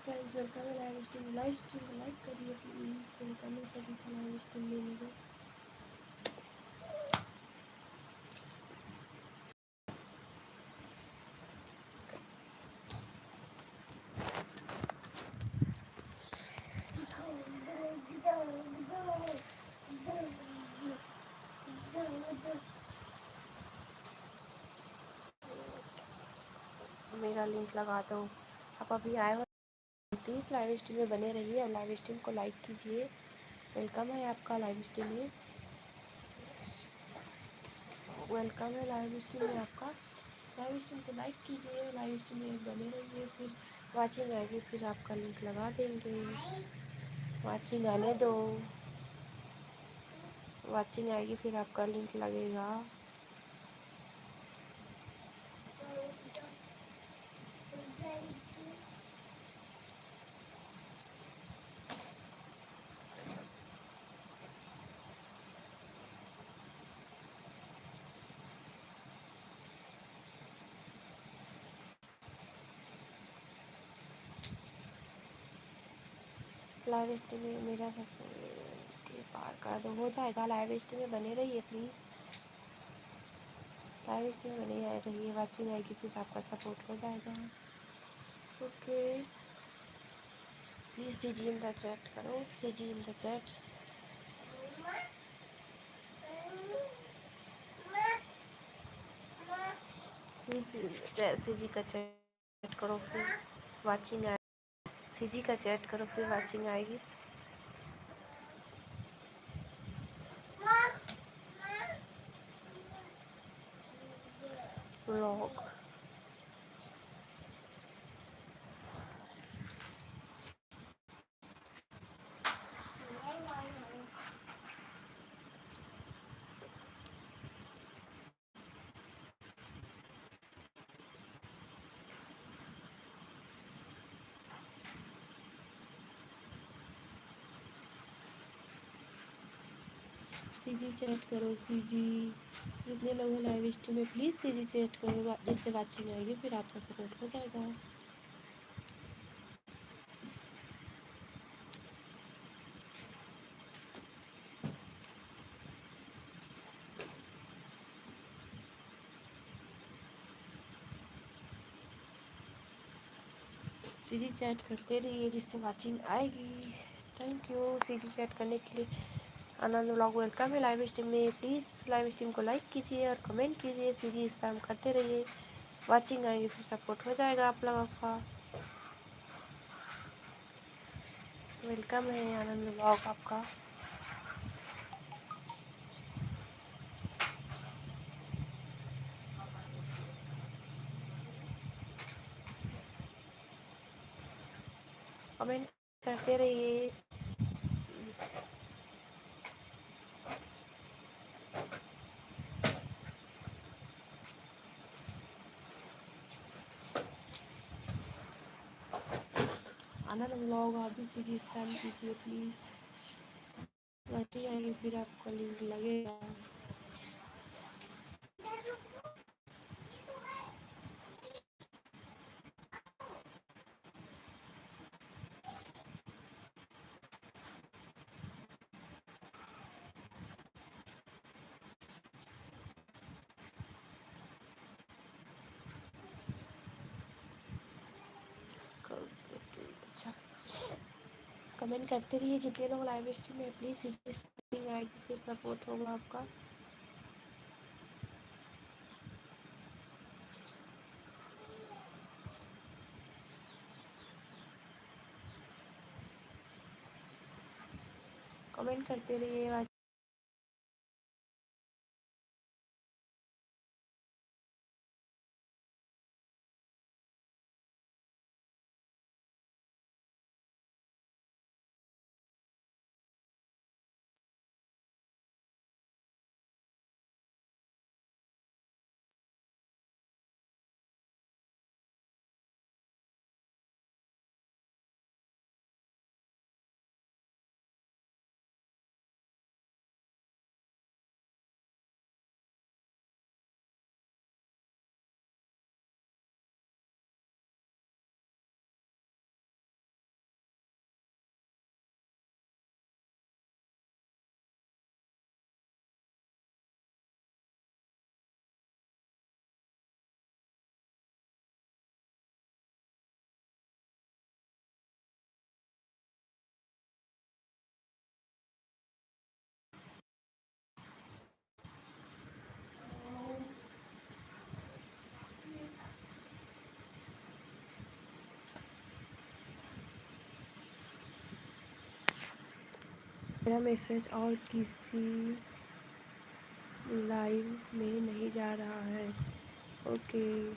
Friends, welcome है live stream. Live stream को like करिए प्लीज़। वेलकम है सभी का लाइव स्ट्रीम में। मुझे मेरा लिंक लगा दो। आप अभी आए हो, प्लीज़ लाइव स्ट्रीम में बने रहिए और लाइव स्ट्रीम को लाइक कीजिए। वेलकम है आपका लाइव स्ट्रीम में। वेलकम है लाइव स्ट्रीम में आपका। लाइव स्ट्रीम को लाइक कीजिए, लाइव स्ट्रीम में बने रहिए। फिर वाचिंग आएगी, फिर आपका लिंक लगा देंगे। वाचिंग आने दो, वाचिंग आएगी फिर आपका लिंक लगेगा। लाइव स्ट्रीम में मेरा के पार कर दो, हो जाएगा। लाइव स्ट्रीम में बने रहिए प्लीज़। लाइव स्ट्रीम में बने रहिए, वाचिंग आएगी फिर आपका सपोर्ट हो जाएगा। Okay, please CG in the chat करो, CG in the chat. CG का चैट करो, फिर वाचिंग आए। सीजी का चैट करो, फिर वाचिंग आएगी। ब्लॉग सीजी चैट करो, सीजी। जितने लोग हैं लाइव स्ट्रीम में प्लीज़ सीजी चैट करो, जिससे वाचिंग आएगी फिर आपका सपोर्ट हो जाएगा। सीजी चैट करते रहिए, जिससे वाचिंग आएगी। थैंक यू सीजी चैट करने के लिए। आनंद व्लॉग वेलकम है लाइव स्ट्रीम में। प्लीज़ लाइव स्ट्रीम को लाइक कीजिए और कमेंट कीजिए। सीजी स्पैम करते रहिए, वाचिंग आएगी फिर सपोर्ट हो जाएगा आप लोगों का। वेलकम है आनंद व्लॉग आपका। कमेंट करते रहिए। आनंद व्लॉग आप भी सीजी स्पैम कीजिए प्लीज़। वाचिंग आएगी फिर आपका लिंक लगेगा। अच्छा, कमेंट करते रहिए जितने लोग लाइव स्ट्रीम में प्लीज़। सीजी स्पैम आएगी फिर सपोर्ट होगा आपका। कमेंट करते रहिए। मेरा मैसेज और किसी लाइव में नहीं जा रहा है। ओके,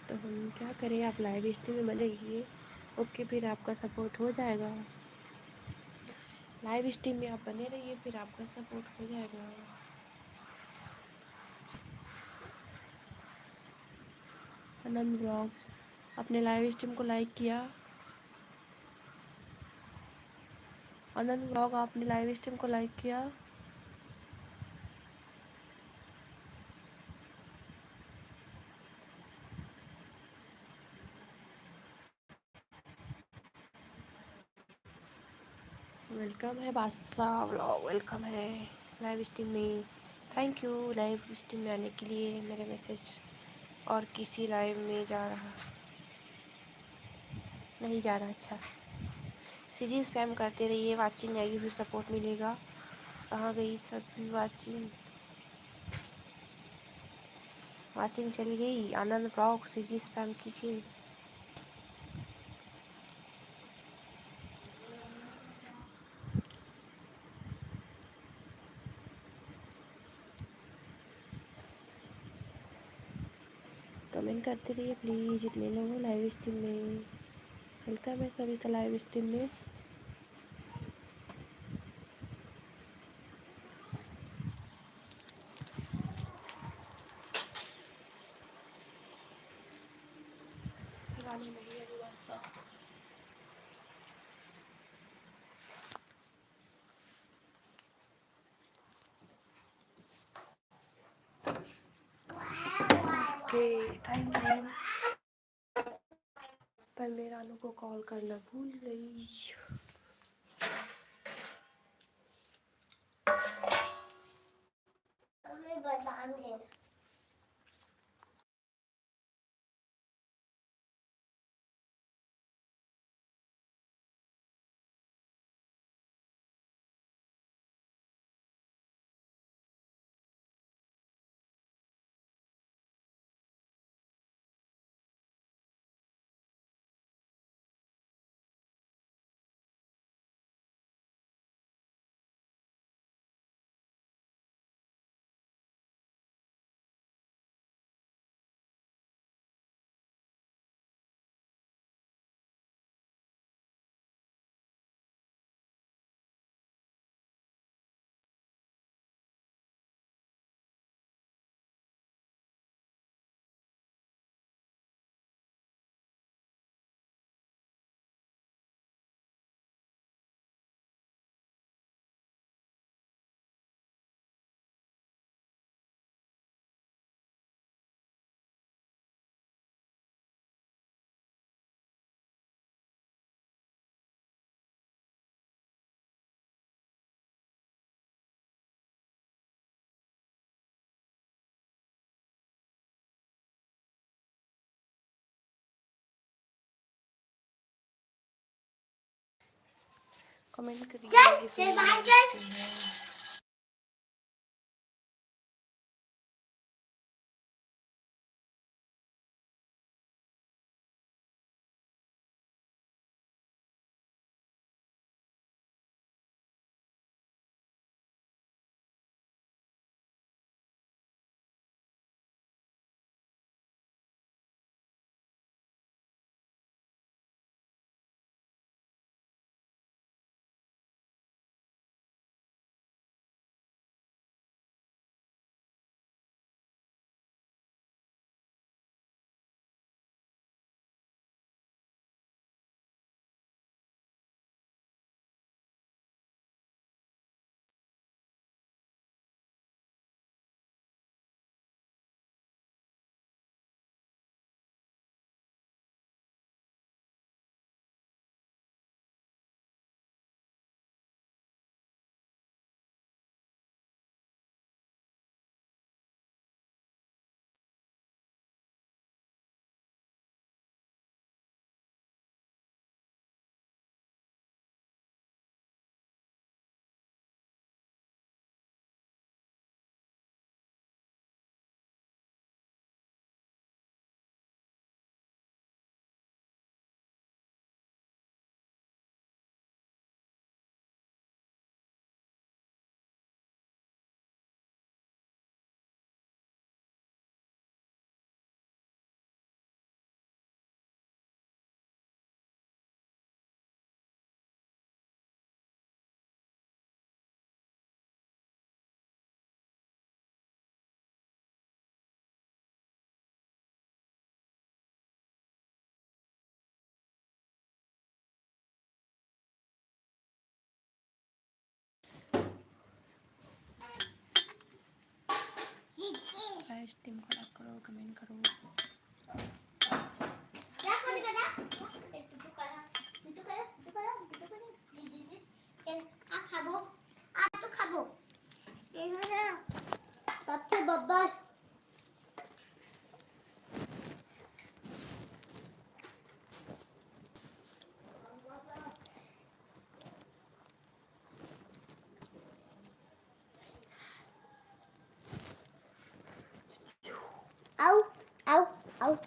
तो हम क्या करें, आप लाइव स्ट्रीम में बने रहिए। ओके, फिर आपका सपोर्ट हो जाएगा। लाइव स्ट्रीम में आप बने रहिए, फिर आपका सपोर्ट हो जाएगा। आनंद ब्लॉग, अपने लाइव स्ट्रीम को लाइक किया? आनंद ब्लॉग, आपने लाइव स्ट्रीम को लाइक किया? वेलकम है बादशाह ब्लॉग, वेलकम है लाइव स्ट्रीम में। थैंक यू लाइव स्ट्रीम में आने के लिए। मेरे मैसेज और किसी लाइव में जा रहा नहीं जा रहा। अच्छा, सीजी स्पैम करते रहिए, वाचिंग आएगी फिर सपोर्ट मिलेगा। कहाँ गई सभी वाचिंग? वाचिंग चली गई। आनंद ब्लॉग सीजी स्पैम कीजिए। कमेंट करते रहिए प्लीज़, जितने लोग हो लाइव स्ट्रीम में। वेलकम है सभी का लाइव स्ट्रीम में। Okay, thank you. पर मैं रानू को कॉल करना भूल गई। कमेंट करिए। लाइव स्ट्रीम को लाइक करो, कमेंट करो। Au, au, au.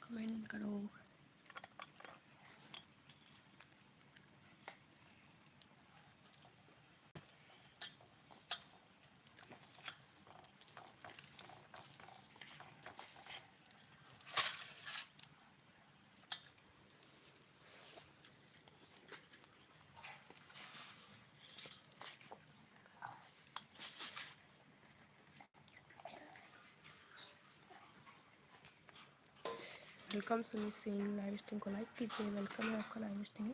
कमेंट करो। Welcome Sumit Singh, live stream को लाइक कीजिए। वेलकम है आपका लाइव स्ट्रीम।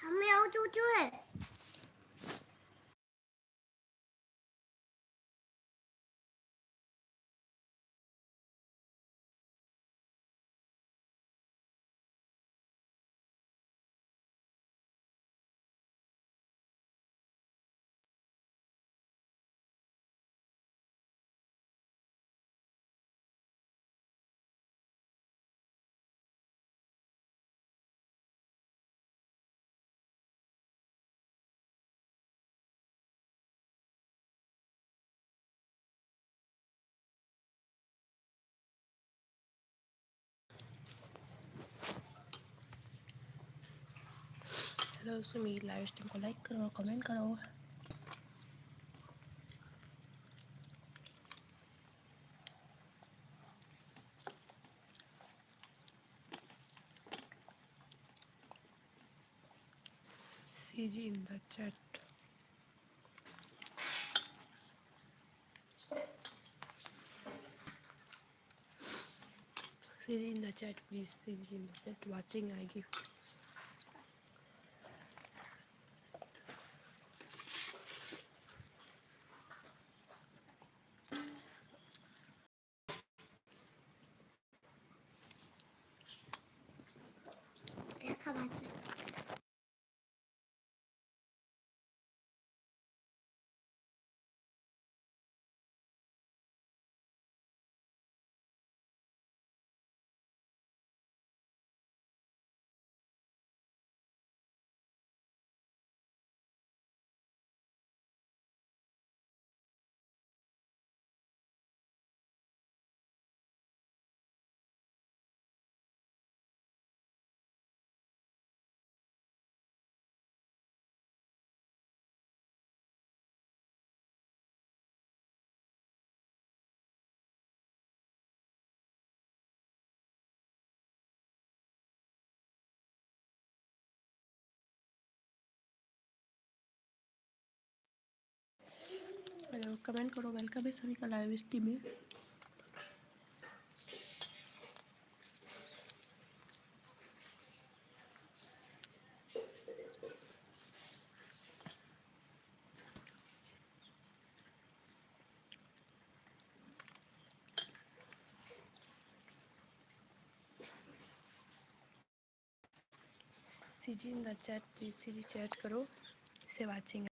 हमें आओ चूचू है। हेलो सुमित, लाइव स्ट्रीम को लाइक करो, कमेंट करो। CG in the chat. CG in the chat, please. CG in the chat. Watching आएगी। हेलो, कमेंट करो। वेलकम है सभी का लाइव स्ट्रीम में। CG in the chat, please. CG chat करो। इसे वाचिंग।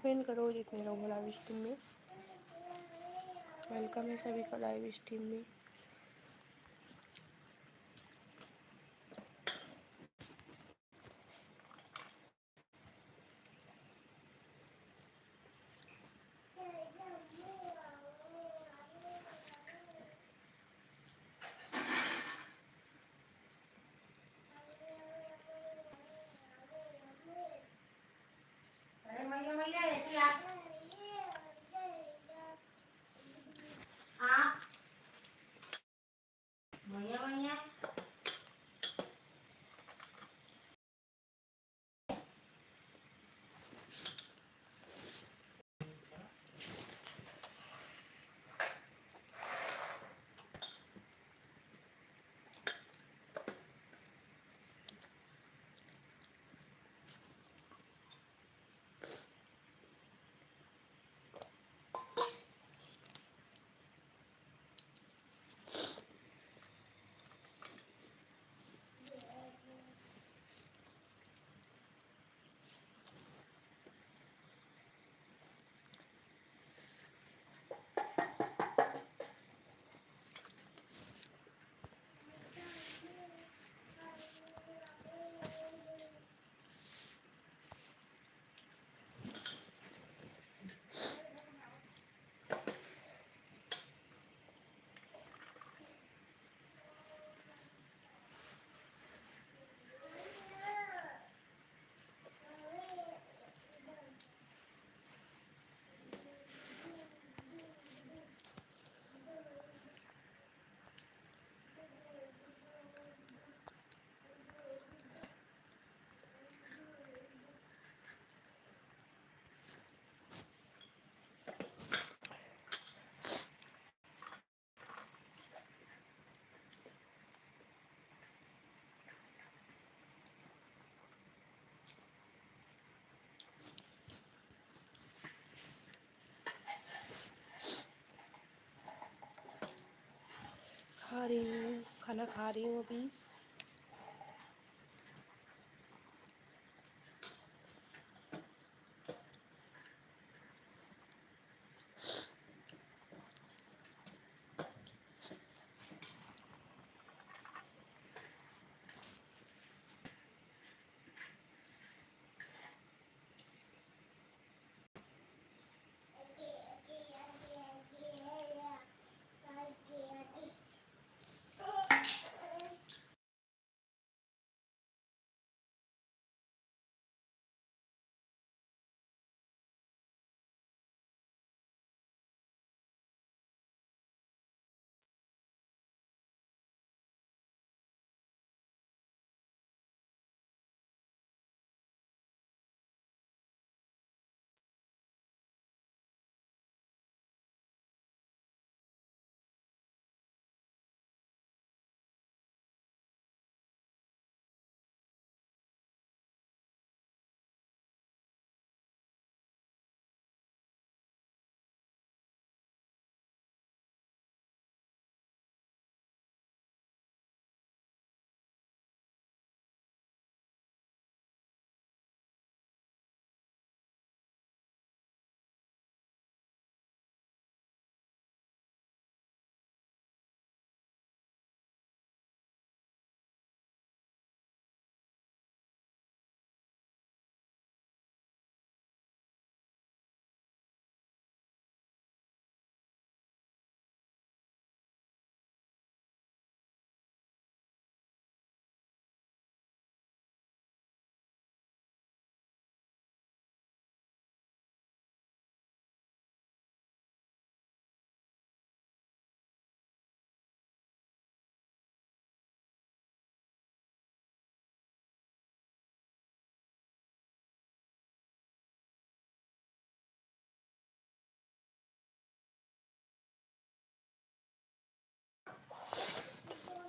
कमेंट करो जितने लोग लाइव स्ट्रीम में। वेलकम है सभी का लाइव स्ट्रीम में। खा रही हूँ, खाना खा रही हूँ अभी।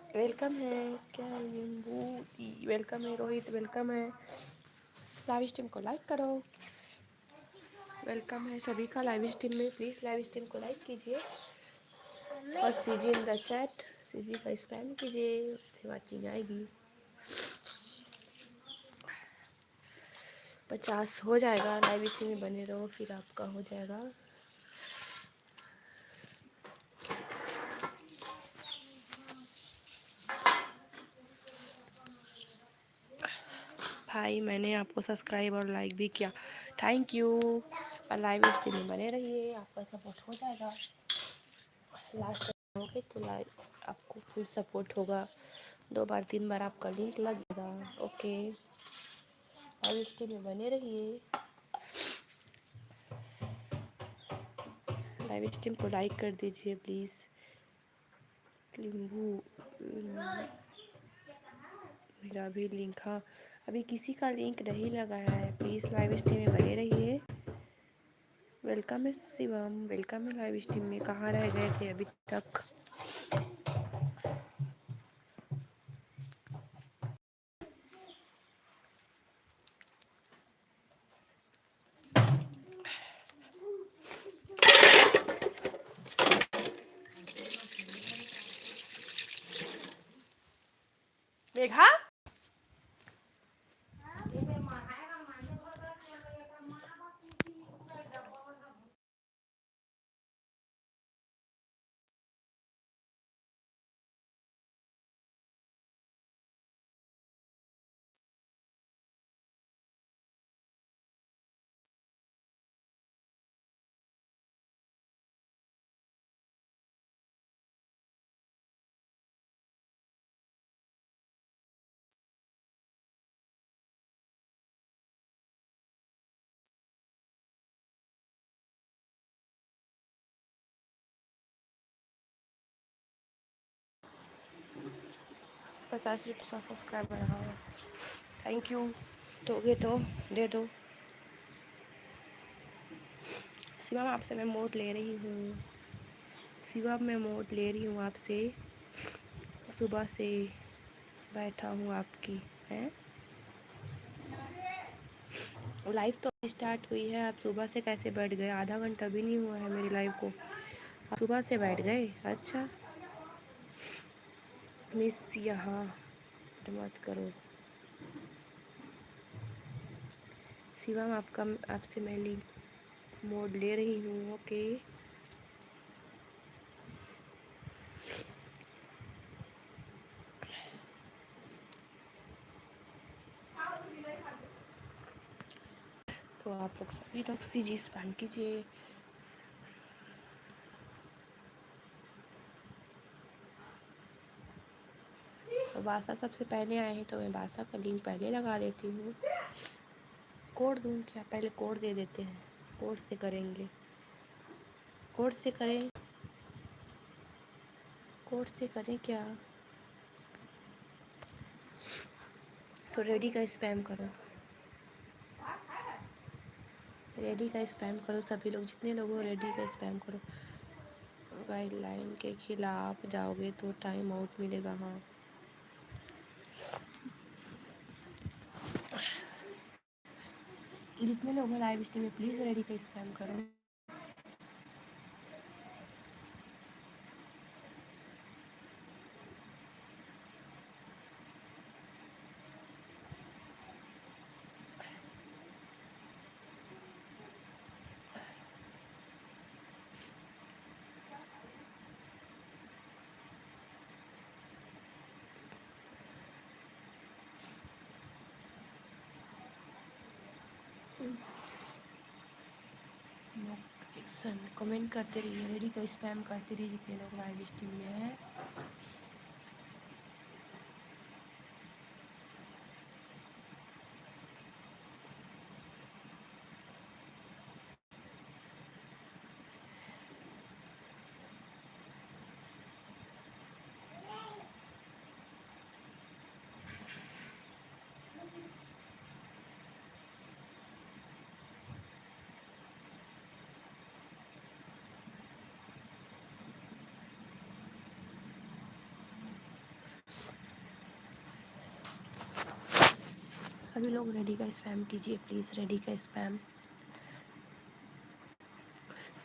वेलकम है क्या नींबू, वेलकम है रोहित, वेलकम है। लाइव स्ट्रीम को लाइक करो, वेलकम है सभी का लाइव स्ट्रीम में। प्लीज़ लाइव स्ट्रीम को लाइक कीजिए और CG in the chat, CG का स्पैम कीजिए, उससे वाचिंग आएगी। 50 हो जाएगा, लाइव स्ट्रीम में बने रहो, फिर आपका हो जाएगा। भाई मैंने आपको सब्सक्राइब और लाइक भी किया, थैंक यू। और लाइव स्ट्रीम में बने रहिए, आपका सपोर्ट हो जाएगा। लास्ट होगे तो लाइव आपको फुल सपोर्ट होगा, 2 बार 3 बार आपका लिंक लगेगा। ओके, लाइव स्ट्रीम में बने रहिए, लाइव स्ट्रीम को लाइक कर दीजिए प्लीज़। नींबू मेरा भी लिंक, हाँ अभी किसी का लिंक नहीं लगा है, प्लीज़ लाइव स्ट्रीम में बने रहिए। वेलकम है शिवम, वेलकम है लाइव स्ट्रीम में। कहाँ रह गए थे अभी तक? मेघा ₹50 सब्सक्राइबर, हाँ थैंक यू। दोगे तो दे दो। शिवम आपसे मैं मोड ले रही हूँ, शिवम मैं मोड ले रही हूँ आपसे, सुबह से बैठा हूँ आपकी हैं। लाइव तो स्टार्ट हुई है, आप सुबह से कैसे बैठ गए? आधा घंटा भी नहीं हुआ है मेरी लाइव को, आप सुबह से बैठ गए? अच्छा मिस, यहाँ मत करो। शिवम आपका, आपसे मैं लिंक मोड ले रही हूँ। ओके तो आप लोग सभी लोग सीजी स्पैम कीजिए। तो बासा सबसे पहले आए हैं तो मैं बासा का लिंक पहले लगा देती हूँ। कोड दूँ क्या? पहले कोड दे देते हैं, कोड से करेंगे, कोड से करें, कोड से करें क्या? तो रेडी का स्पैम करो, रेडी का स्पैम करो सभी लोग, जितने लोग हो रेडी का स्पैम करो। गाइडलाइन के खिलाफ जाओगे तो टाइम आउट मिलेगा। हाँ जितने लोग हो लाइव स्ट्रीम में प्लीज़ रेडी का स्पैम करो। एक्शन कमेंट करते रहिए, रेडी का स्पैम करते रहिए जितने लोग लाइव स्ट्रीम में हैं। सभी लोग रेडी का स्पैम कीजिए प्लीज़, रेडी का स्पैम।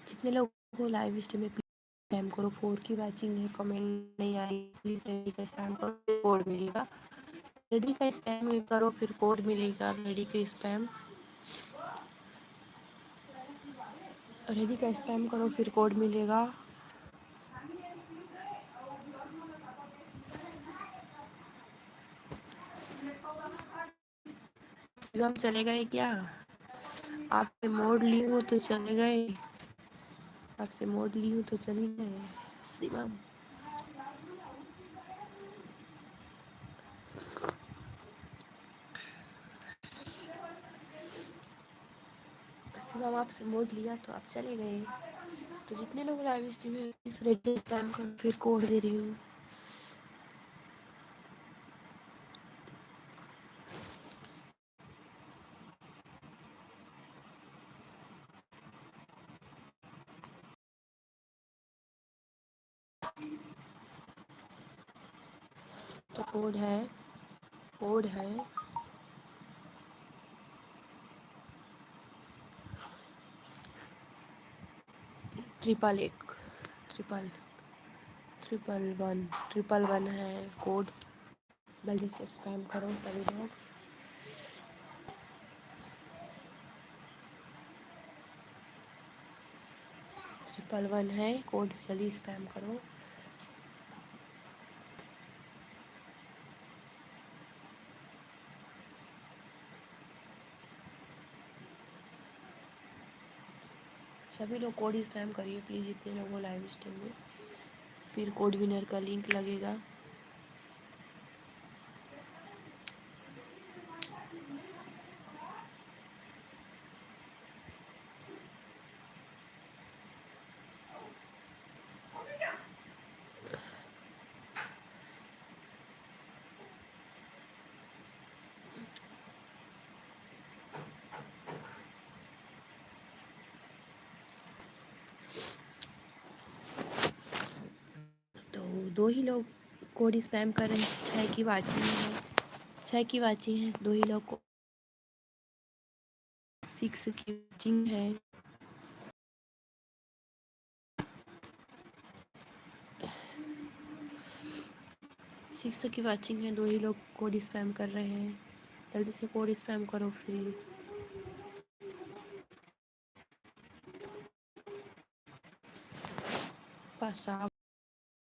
जितने लोग हो लाइव स्ट्रीम में स्पैम करो। 4 की वॉचिंग है, कमेंट नहीं आई, प्लीज़ रेडी का स्पैम करो, कोड मिलेगा। रेडी का स्पैम करो फिर कोड मिलेगा। रेडी का स्पैम, रेडी का स्पैम करो फिर कोड मिलेगा। हम चले गए क्या? आपसे मोड ली हूँ तो चले गए, आपसे मोड ली हूँ तो चली गए शिवम। शिवम आपसे मोड लिया तो आप चले गए। तो जितने लोग लाइव स्ट्रीम में इस रेडी स्पैम करो फिर कोड दे रही हूँ। तो कोड है, कोड है ट्रिपल एक, ट्रिपल 111 है कोड। जल्दी से स्पैम करो सभी लोग। ट्रिपल 1 है कोड, जल्दी स्पैम करो। सभी लोग कोड स्पैम करिए प्लीज़, जितने लोग हो लाइव स्ट्रीम में। फिर कोड विनर का लिंक लगेगा। तो 2 ही लोग कोड स्पैम कर रहे हैं। 6 की वाचिंग है, 6 की वाचिंग है, 2 ही लोग को 6 की वाचिंग है। सिक्स की वाचिंग है, 2 ही लोग कोड स्पैम कर रहे हैं। जल्दी से कोड स्पैम करो फिर। बस आप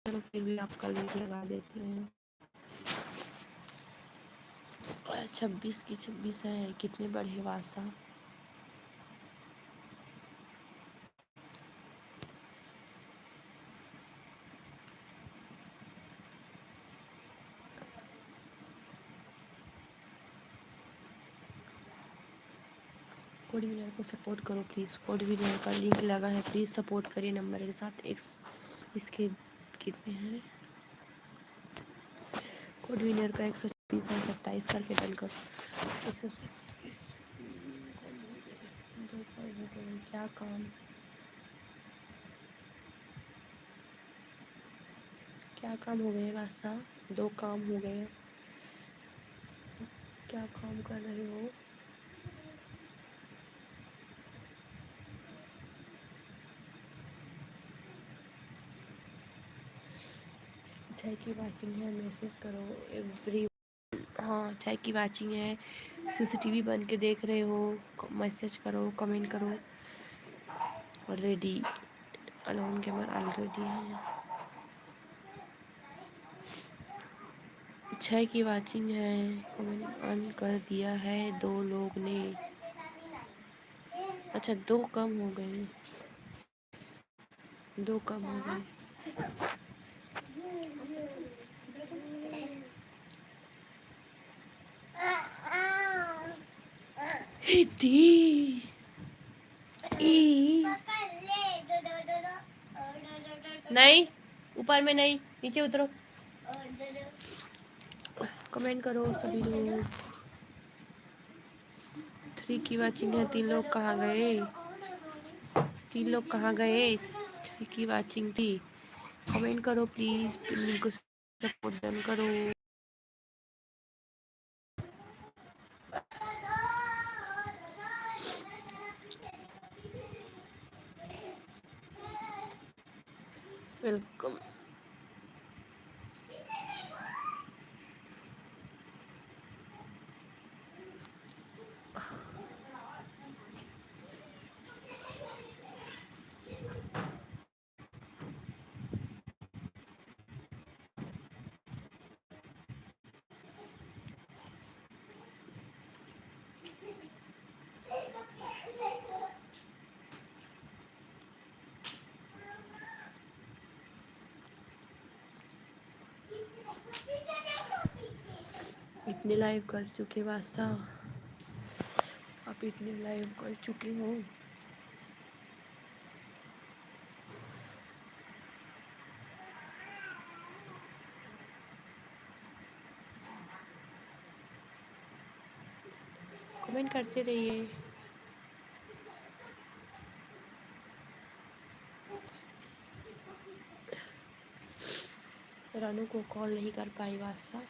चलो फिर भी आपका लिंक लगा देते हैं। 26 की 26 है, कितने बड़े वासा। कोड विनर को सपोर्ट करो प्लीज़, कोड विनर का लिंक लगा है, प्लीज़ सपोर्ट करिए नंबर के साथ। इसके कितने हैं? कोड विनर का 126 है, 27 करके डन करो। 127 दो काम हो गए। क्या काम, क्या काम हो गए वासा? 2 काम हो गए। क्या काम कर रहे हो? चाय की वाचिंग है, मैसेज करो एवरी। हाँ, चाय की वाचिंग है, सीसीटीवी बन के देख रहे हो, मैसेज करो, कमेंट करो। रेडी अलोन गेमर ऑलरेडी है। 6 की वाचिंग है, कमेंट ऑन कर दिया है 2 लोग ने। अच्छा 2 कम हो गए, 2 कम हो गए। नहीं, ऊपर में नहीं, नीचे उतरो। कमेंट करो सभी लोग। 3 की वाचिंग है, 3 लोग कहाँ गए? 3 लोग कहाँ गए? 3 की वाचिंग थी। कमेंट करो प्लीज, पिन को सपोर्ट डन करो। वेलकम। इतने लाइव कर चुके वासा, आप इतने लाइव कर चुके हो। कमेंट करते रहिए। रानू को कॉल नहीं कर पाई वासा।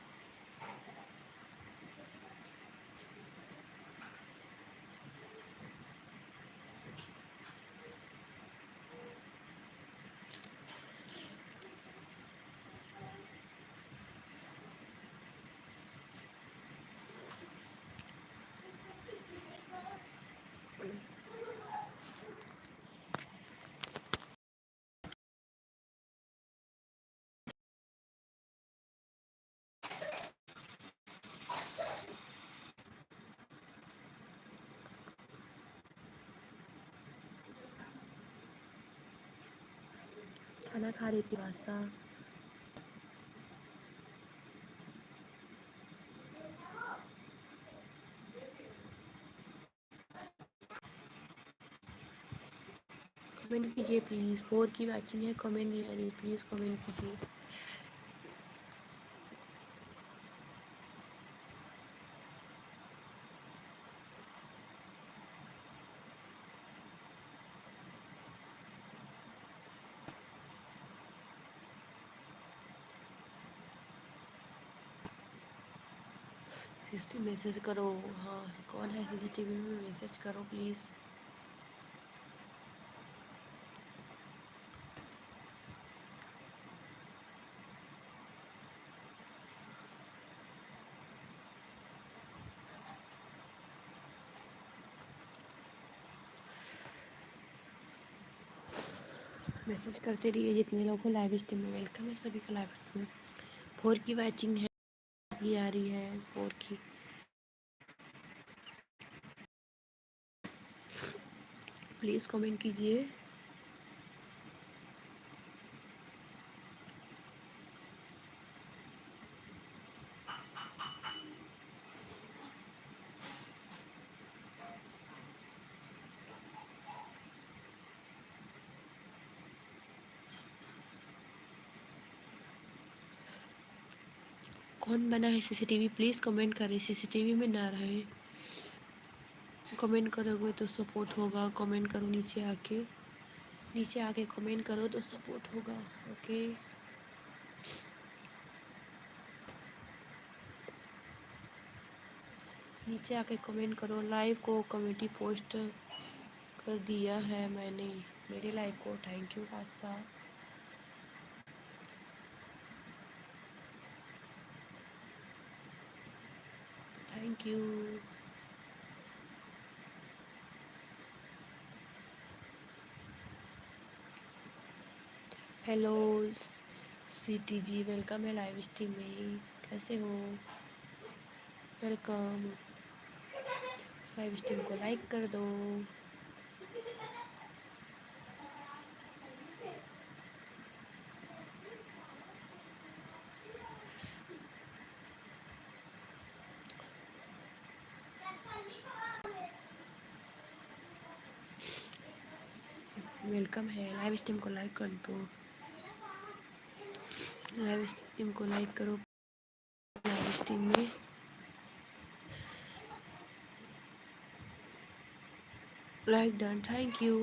खाना खा रही थी वासा। कमेंट कीजिए प्लीज़। 4 की वॉचिंग है, कमेंट नहीं आ रही, प्लीज़ कमेंट कीजिए। सीसीटीवी मैसेज करो। हाँ, कौन है सीसीटीवी में? मैसेज करो प्लीज़। मैसेज करते रहिए जितने लोगों को लाइव स्ट्रीम में वेलकम है सभी का लाइव स्ट्रीम में। 4 की वॉचिंग है, ये आ रही है 4 की। प्लीज़ कमेंट कीजिए। कौन बना है सीसीटीवी? प्लीज़ कमेंट करें। सीसीटीवी में ना रहे। कमेंट करोगे तो सपोर्ट होगा। कमेंट करो नीचे आके, नीचे आके कमेंट करो तो सपोर्ट होगा। ओके, नीचे आके कमेंट करो। लाइव को कमेटी पोस्ट कर दिया है मैंने, मेरे लाइव को। Thank you Badshah, thank you. Hello city ji, welcome है लाइव स्ट्रीम में। कैसे हो? वेलकम। लाइव स्ट्रीम को लाइक कर दो। वेलकम है, लाइव स्ट्रीम को लाइक कर दो। लाइव स्ट्रीम को लाइक करो। लाइव स्ट्रीम में like done, thank you.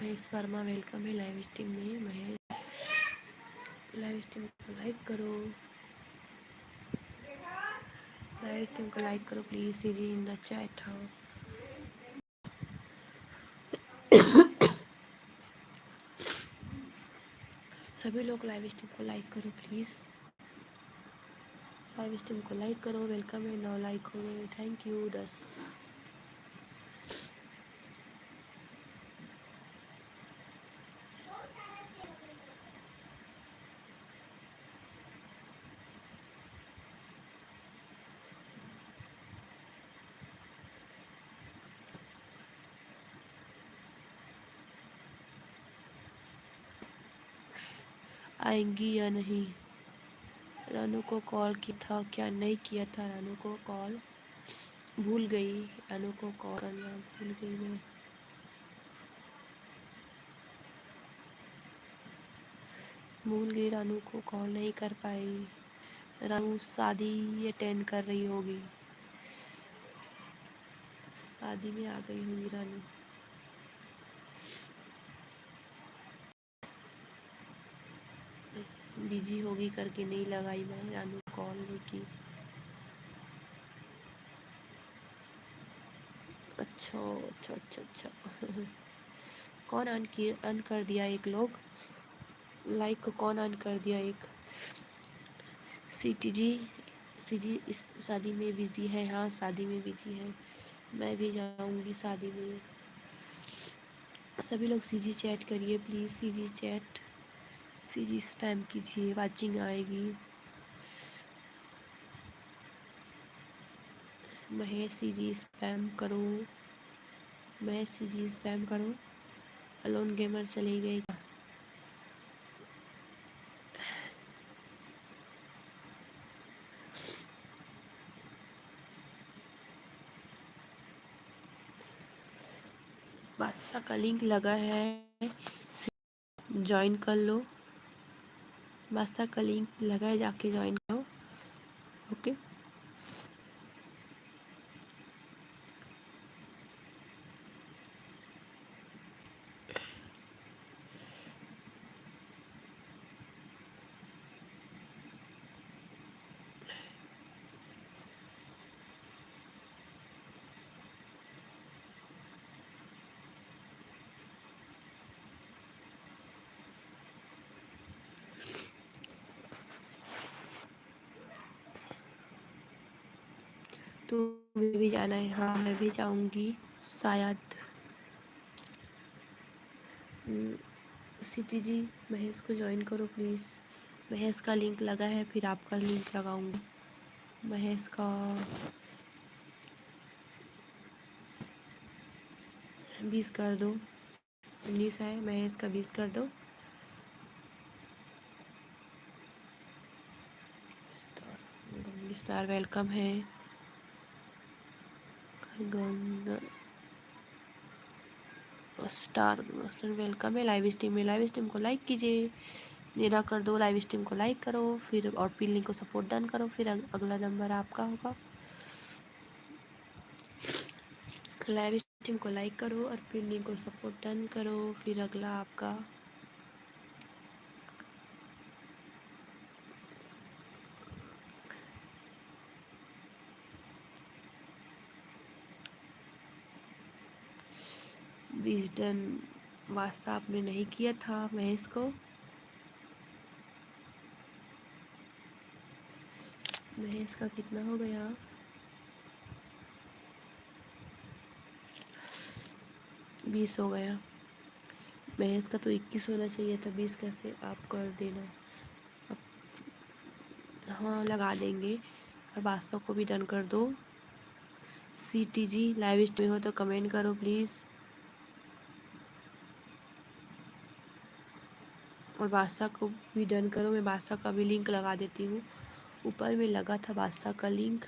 Mahesh Verma welcome है लाइव स्ट्रीम में। महेश, लाइव स्ट्रीम को लाइक करो। लाइव स्ट्रीम को लाइक करो please CG in the chat. हाँ सभी लोग लाइव स्ट्रीम को लाइक करो प्लीज़, लाइव स्ट्रीम को लाइक करो। वेलकम है, 9 लाइक हो गए, थैंक यू 10। आएंगी या नहीं? रानू को कॉल किया था क्या? नहीं किया था रानू को कॉल, भूल गई रानू को कॉल करना, भूल गई मैं। भूल गई रानू को कॉल नहीं कर पाई। रानू शादी अटेंड कर रही होगी, शादी में आ गई होगी रानू। बिजी होगी करके नहीं लगाई मैं रानू कॉल, नहीं की। अच्छा अच्छा अच्छा अच्छा कौन अन कर दिया एक लोग, लाइक को कौन अन कर दिया एक? सीटी जी इस शादी में बिजी है। हाँ शादी में बिजी है, मैं भी जाऊंगी शादी में। सभी लोग सीजी चैट करिए please, CG chat, CG spam कीजिए, वाचिंग आएगी। महेश सीजी स्पैम करो, महेश सीजी स्पैम करो। अलोन गेमर चली गई। बादशाह का लिंक लगा है, ज्वाइन कर लो। बादशाह का लिंक लगा है, जाके ज्वाइन करो। ओके तो मैं भी जाना है। हाँ मैं भी जाऊंगी शायद। सिटी जी महेश को ज्वाइन करो प्लीज़। महेश का लिंक लगा है, फिर आपका लिंक लगाऊंगी। महेश का 20 कर दो, 19 है, महेश का 20 कर दो। स्टार वेलकम है। स्टार वेलकम है लाइव स्ट्रीम में। लाइव स्ट्रीम को लाइक कीजिए, मेरा कर दो, लाइव स्ट्रीम को लाइक करो, फिर और पिन लिंक को सपोर्ट डन करो, फिर अगला नंबर आपका होगा। लाइव स्ट्रीम को लाइक करो और पिन लिंक को सपोर्ट डन करो, फिर अगला आपका। विजडन वास्ता आपने नहीं किया था महेश को। महेश का कितना हो गया? बीस हो गया। महेश का तो 21 होना चाहिए था, 20 कैसे आप कर देना। अब हाँ लगा देंगे। और वास्तव को भी डन कर दो। सीटी जी लाइव स्ट्रीम हो तो कमेंट करो प्लीज़। और बादशाह को भी डन करो। मैं बादशाह का भी लिंक लगा देती हूँ, ऊपर में लगा था बादशाह का लिंक।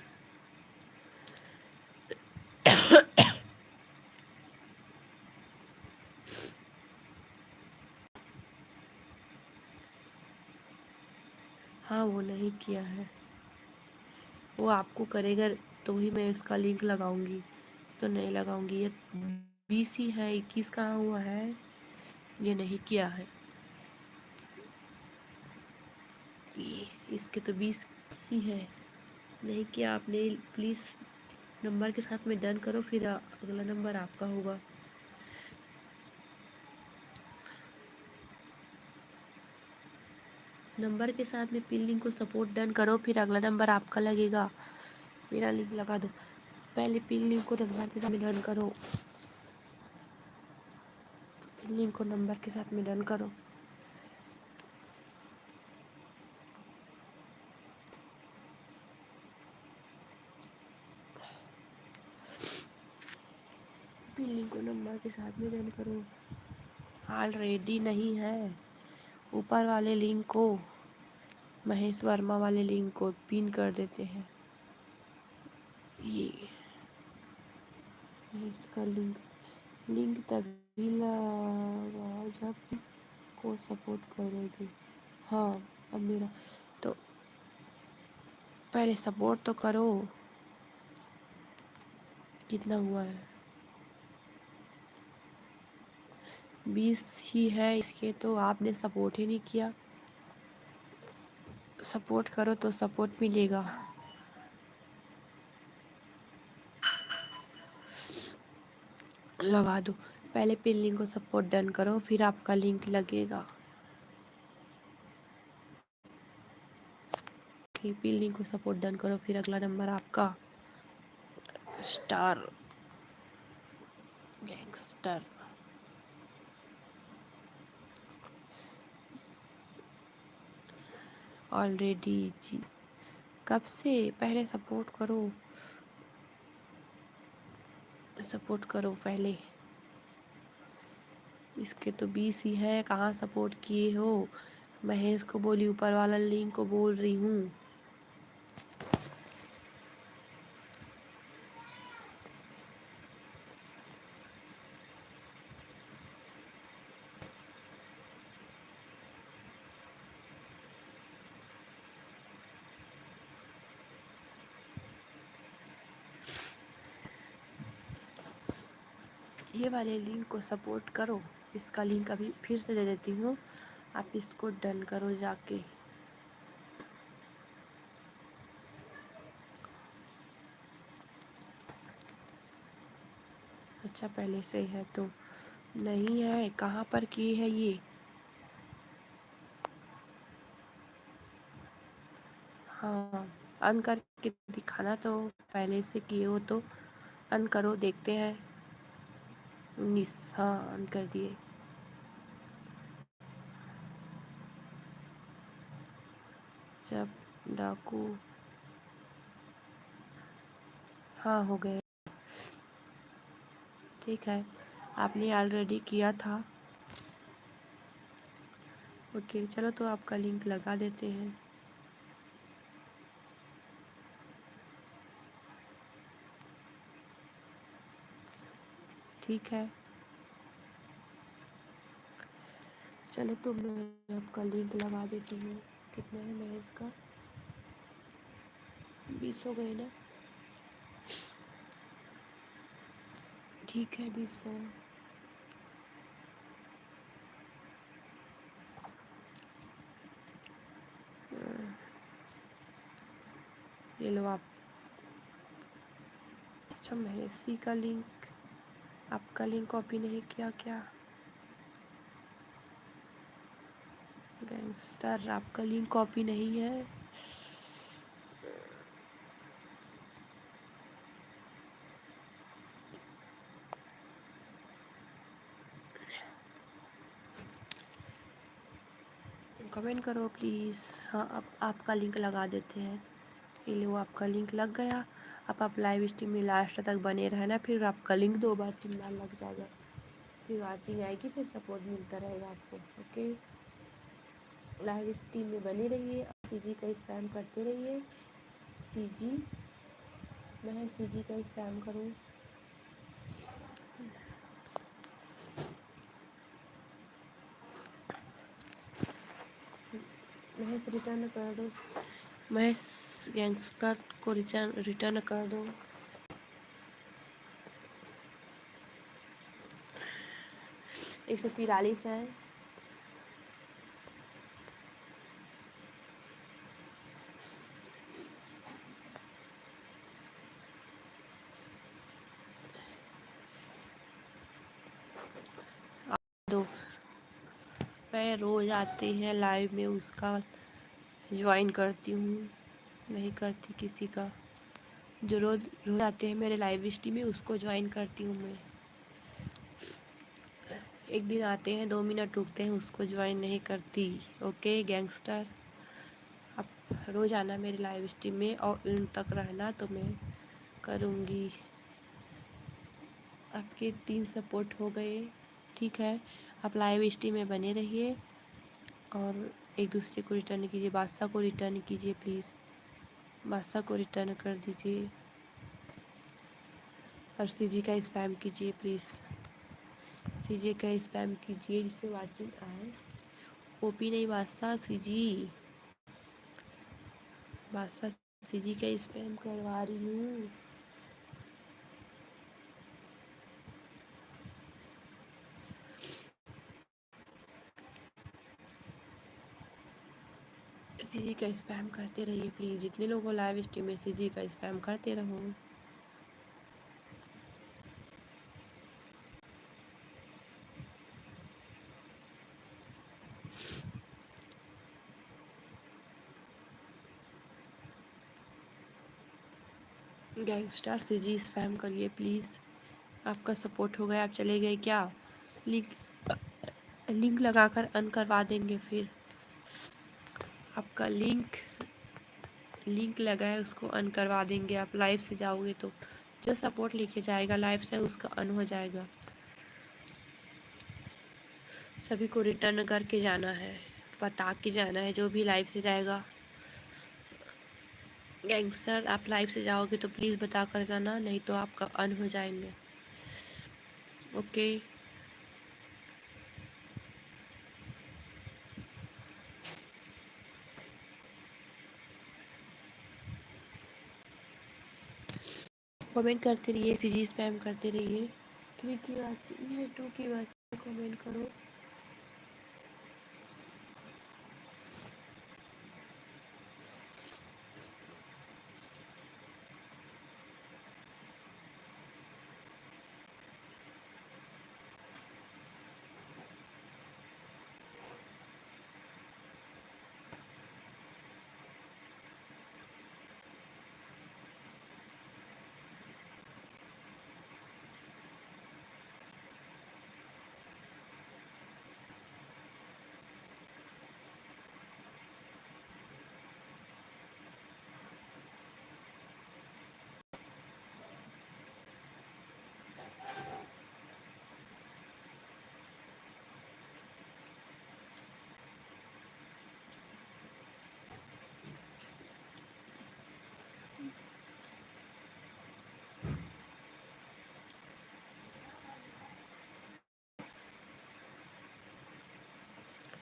हाँ वो नहीं किया है, वो आपको करेगा तो ही मैं इसका लिंक लगाऊंगी, तो नहीं लगाऊंगी। ये 20 ही है, 21 कहाँ हुआ है? ये नहीं किया है, ये इसके तो 20 ही है। नहीं किया आपने, प्लीज़ नंबर के साथ में डन करो, फिर अगला नंबर आपका होगा। नंबर के साथ में पिन लिंक को सपोर्ट डन करो, फिर अगला नंबर आपका लगेगा। मेरा लिंक लगा दो, पहले पिन लिंक को नंबर के साथ में डन करो, पिन लिंक को नंबर के साथ में डन करो। पिन लिंक को नंबर के साथ में डन करो। ऑलरेडी नहीं है, ऊपर वाले लिंक को, महेश वर्मा वाले लिंक को पिन कर देते हैं। ये इसका लिंक तभी लगा जब को सपोर्ट करोगे। हाँ अब मेरा तो पहले सपोर्ट तो करो। कितना हुआ है? 20 ही है इसके, तो आपने सपोर्ट ही नहीं किया। सपोर्ट करो तो सपोर्ट मिलेगा। लगा दो, पहले पिन लिंक को सपोर्ट डन करो, फिर आपका लिंक लगेगा। पिन लिंक को सपोर्ट डन करो, फिर अगला नंबर आपका। स्टार गैंगस्टर ऑलरेडी जी, कब से? पहले सपोर्ट करो, सपोर्ट करो पहले। इसके तो 20 ही है, कहाँ सपोर्ट किए हो? महेश को बोली, ऊपर वाला लिंक को बोल रही हूँ। ये वाले लिंक को सपोर्ट करो। इसका लिंक अभी फिर से दे देती हूँ, आप इसको डन करो जाके। अच्छा पहले से है तो नहीं है, कहाँ पर की है ये? हाँ अन करके दिखाना, तो पहले से किए हो तो अन करो, देखते हैं। 19, हाँ अन कर दिए। जब डाकू, हाँ हो गए। ठीक है, आपने ऑलरेडी किया था। ओके चलो, तो आपका लिंक लगा देते हैं। ठीक है चलो, तो मैं आपका लिंक लगा देती हूँ। कितना है महेश का? 20 हो गए ना? ठीक है 20 है। ये लो आप। अच्छा महेशी का लिंक, आपका लिंक कॉपी नहीं किया क्या? गैंगस्टर, आपका लिंक कॉपी नहीं है। कमेंट करो प्लीज़। हाँ अब आपका लिंक लगा देते हैं। ये लो आपका लिंक लग गया। अब आप लाइव स्ट्रीम में लास्ट तक बने रहना, फिर आपका लिंक 2 बार 3 बार लग जाएगा, फिर वाचिंग आएगी, फिर सपोर्ट मिलता रहेगा आपको। ओके लाइव स्ट्रीम में बने रहिए, सीजी का स्पैम करते रहिए। सीजी, मैं सीजी का स्पैम करूँ? महेश रिटर्न कर दो, महेश गैंगस्टर को रिटर्न कर दो। एक 143 है। दो मैं रोज़ आती है लाइव में उसका ज्वाइन करती हूँ, नहीं करती किसी का। जो रोज़ रोज़ आते हैं मेरे लाइव स्ट्रीम में उसको ज्वाइन करती हूँ मैं। एक दिन आते हैं 2 मिनट रुकते हैं उसको ज्वाइन नहीं करती। ओके गैंगस्टर, आप रोज़ आना मेरे लाइव स्ट्रीम में और इन तक रहना तो मैं करूँगी। आपके 3 सपोर्ट हो गए, ठीक है। आप लाइव स्ट्रीम में बने रहिए और एक दूसरे को रिटर्न कीजिए। बादशाह को रिटर्न कीजिए प्लीज़, बादशाह को रिटर्न कर दीजिए। और सीजी का स्पैम कीजिए प्लीज़, सीजी का स्पैम कीजिए जिससे वाचिंग आए। ओपी नहीं बादशाह, सीजी बादशाह, सीजी का स्पैम करवा रही हूँ। सीजी का स्पैम करते रहिए प्लीज़, जितने लोगों लाइव स्ट्रीम में सीजी का स्पैम करते रहो। गैंगस्टर सीजी स्पैम करिए प्लीज़। आपका सपोर्ट हो गया, आप चले गए क्या? लिंक लगाकर अन करवा देंगे फिर। आपका लिंक लगा है उसको अन करवा देंगे। आप लाइव से जाओगे तो जो सपोर्ट लिखे जाएगा लाइव से उसका अन हो जाएगा। सभी को रिटर्न करके जाना है, बता के जाना है जो भी लाइव से जाएगा। गैंगस्टर आप लाइव से जाओगे तो प्लीज़ बता कर जाना, नहीं तो आपका अन हो जाएंगे। ओके कमेंट करते रहिए, सीजी स्पैम करते रहिए। 3 की बात है, 2 की बात कमेंट करो।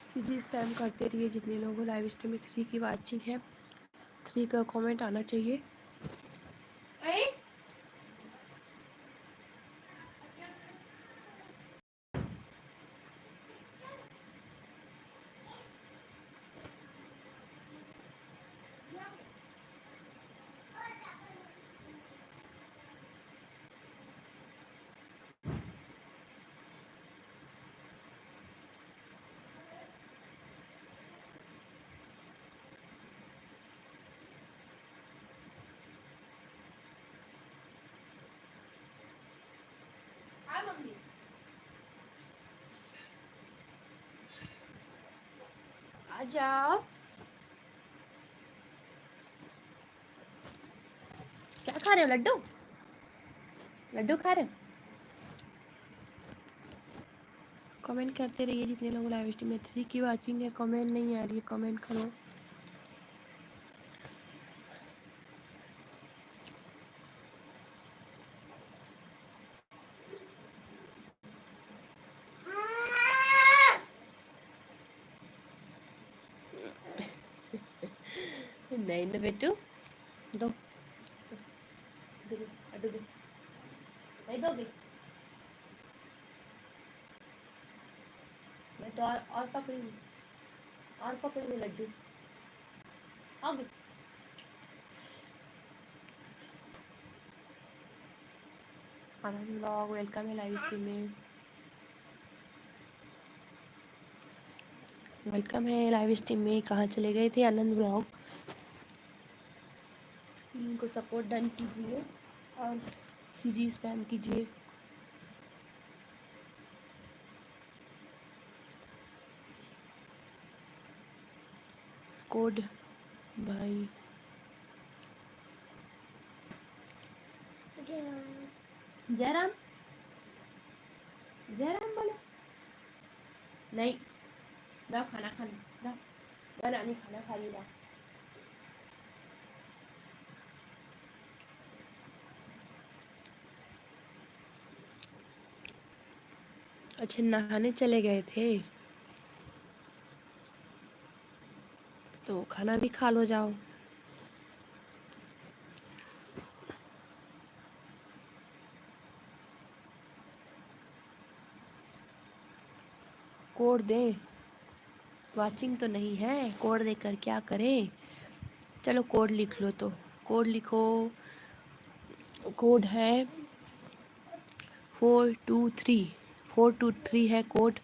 सीधी स्पैम करते रहिए जितने लोगों लाइव स्ट्रीम में 3 की वाचिंग है। 3 का कमेंट आना चाहिए। आ जाओ, क्या खा रहे हो? लड्डू लड्डू खा रहे हो? कमेंट करते रहिए जितने लोग लाइव स्ट्रीम में 3 की वाचिंग है। कमेंट नहीं आ रही है, कमेंट करो। नहीं ना बेटू, दो लड्डू दो, नहीं दोगी? मैं तो और पकड़ी हूँ, और पकड़ी हूँ लड्डू। आओगी? आनंद ब्लॉग वेलकम है लाइव स्ट्रीम में। वेलकम है लाइव स्ट्रीम में। कहाँ चले गए थे आनंद ब्लॉग? इनको सपोर्ट डन कीजिए और सीजी स्पैम कीजिए। कोड भाई जयराम, जयराम बोले नहीं। जाओ खाना खाना, जाओ नानी खाना खा ली। जाओ अच्छा नहाने चले गए थे तो खाना भी खा लो, जाओ। कोड दे, वाचिंग तो नहीं है, कोड देकर क्या करें। चलो कोड लिख लो, तो कोड लिखो। कोड है 423, 423 है कोड।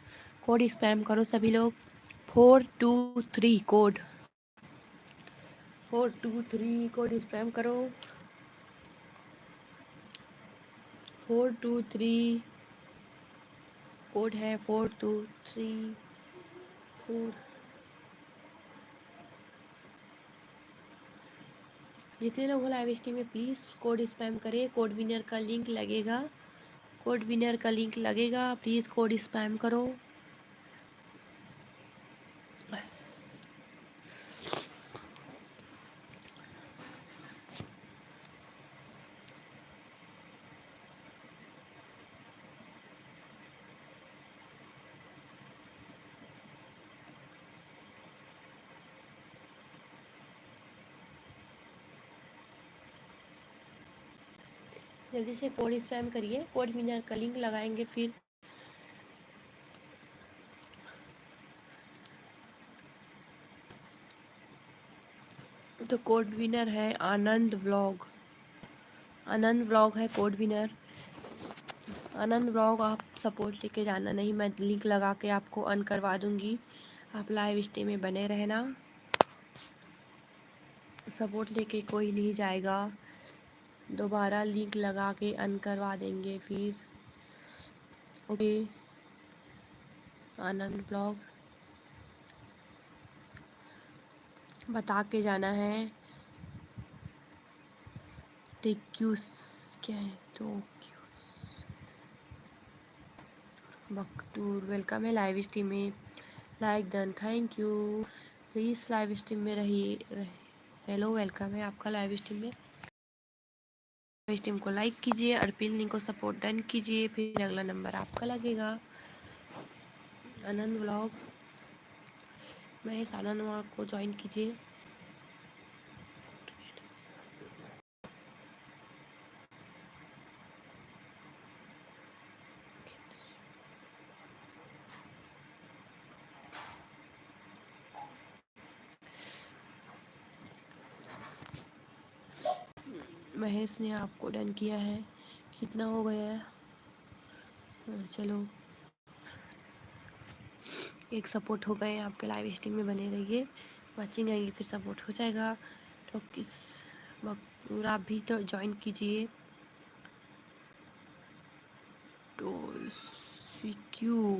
कोड स्पैम करो सभी लोग। 423 कोड, 423 कोड स्पैम करो। 423 कोड है 423 4। जितने लोग हो लाइव स्ट्रीम में प्लीज़ कोड स्पैम करें। कोड विनर का लिंक लगेगा, कोड विनर का लिंक लगेगा, प्लीज़ कोड स्पैम करो। जल्दी से कोड स्पैम करिए। कोड विनर का लिंक लगाएंगे फिर। तो कोड विनर है आनंद व्लॉग, आनंद व्लॉग है कोड विनर। आनंद व्लॉग आप सपोर्ट लेके जाना, नहीं मैं लिंक लगा के आपको अन करवा दूंगी। आप लाइव स्ट्रीम में बने रहना, सपोर्ट लेके कोई नहीं जाएगा। दोबारा लिंक लगा के अन करवा देंगे फिर। ओके आनंद ब्लॉग बता के जाना है। टेक्यूस क्या है तो बकतूर वेलकम है लाइव स्ट्रीम में। Like done, thank you. Please live stream में रहिए। हेलो वेलकम है आपका लाइव स्ट्रीम में। लाइव स्ट्रीम को लाइक कीजिए, अर्पिल लिंक को सपोर्ट डन कीजिए, फिर अगला नंबर आपका लगेगा। आनंद व्लॉग महेश आनंद व्लॉग को ज्वाइन कीजिए। महेश ने आपको डन किया है। कितना हो गया है? चलो एक सपोर्ट हो गए आपके। लाइव स्ट्रीम में बने रहिए, वाचिंग आएगी फिर सपोर्ट हो जाएगा। तो किस वक्त आप भी तो ज्वाइन कीजिए। तो क्यों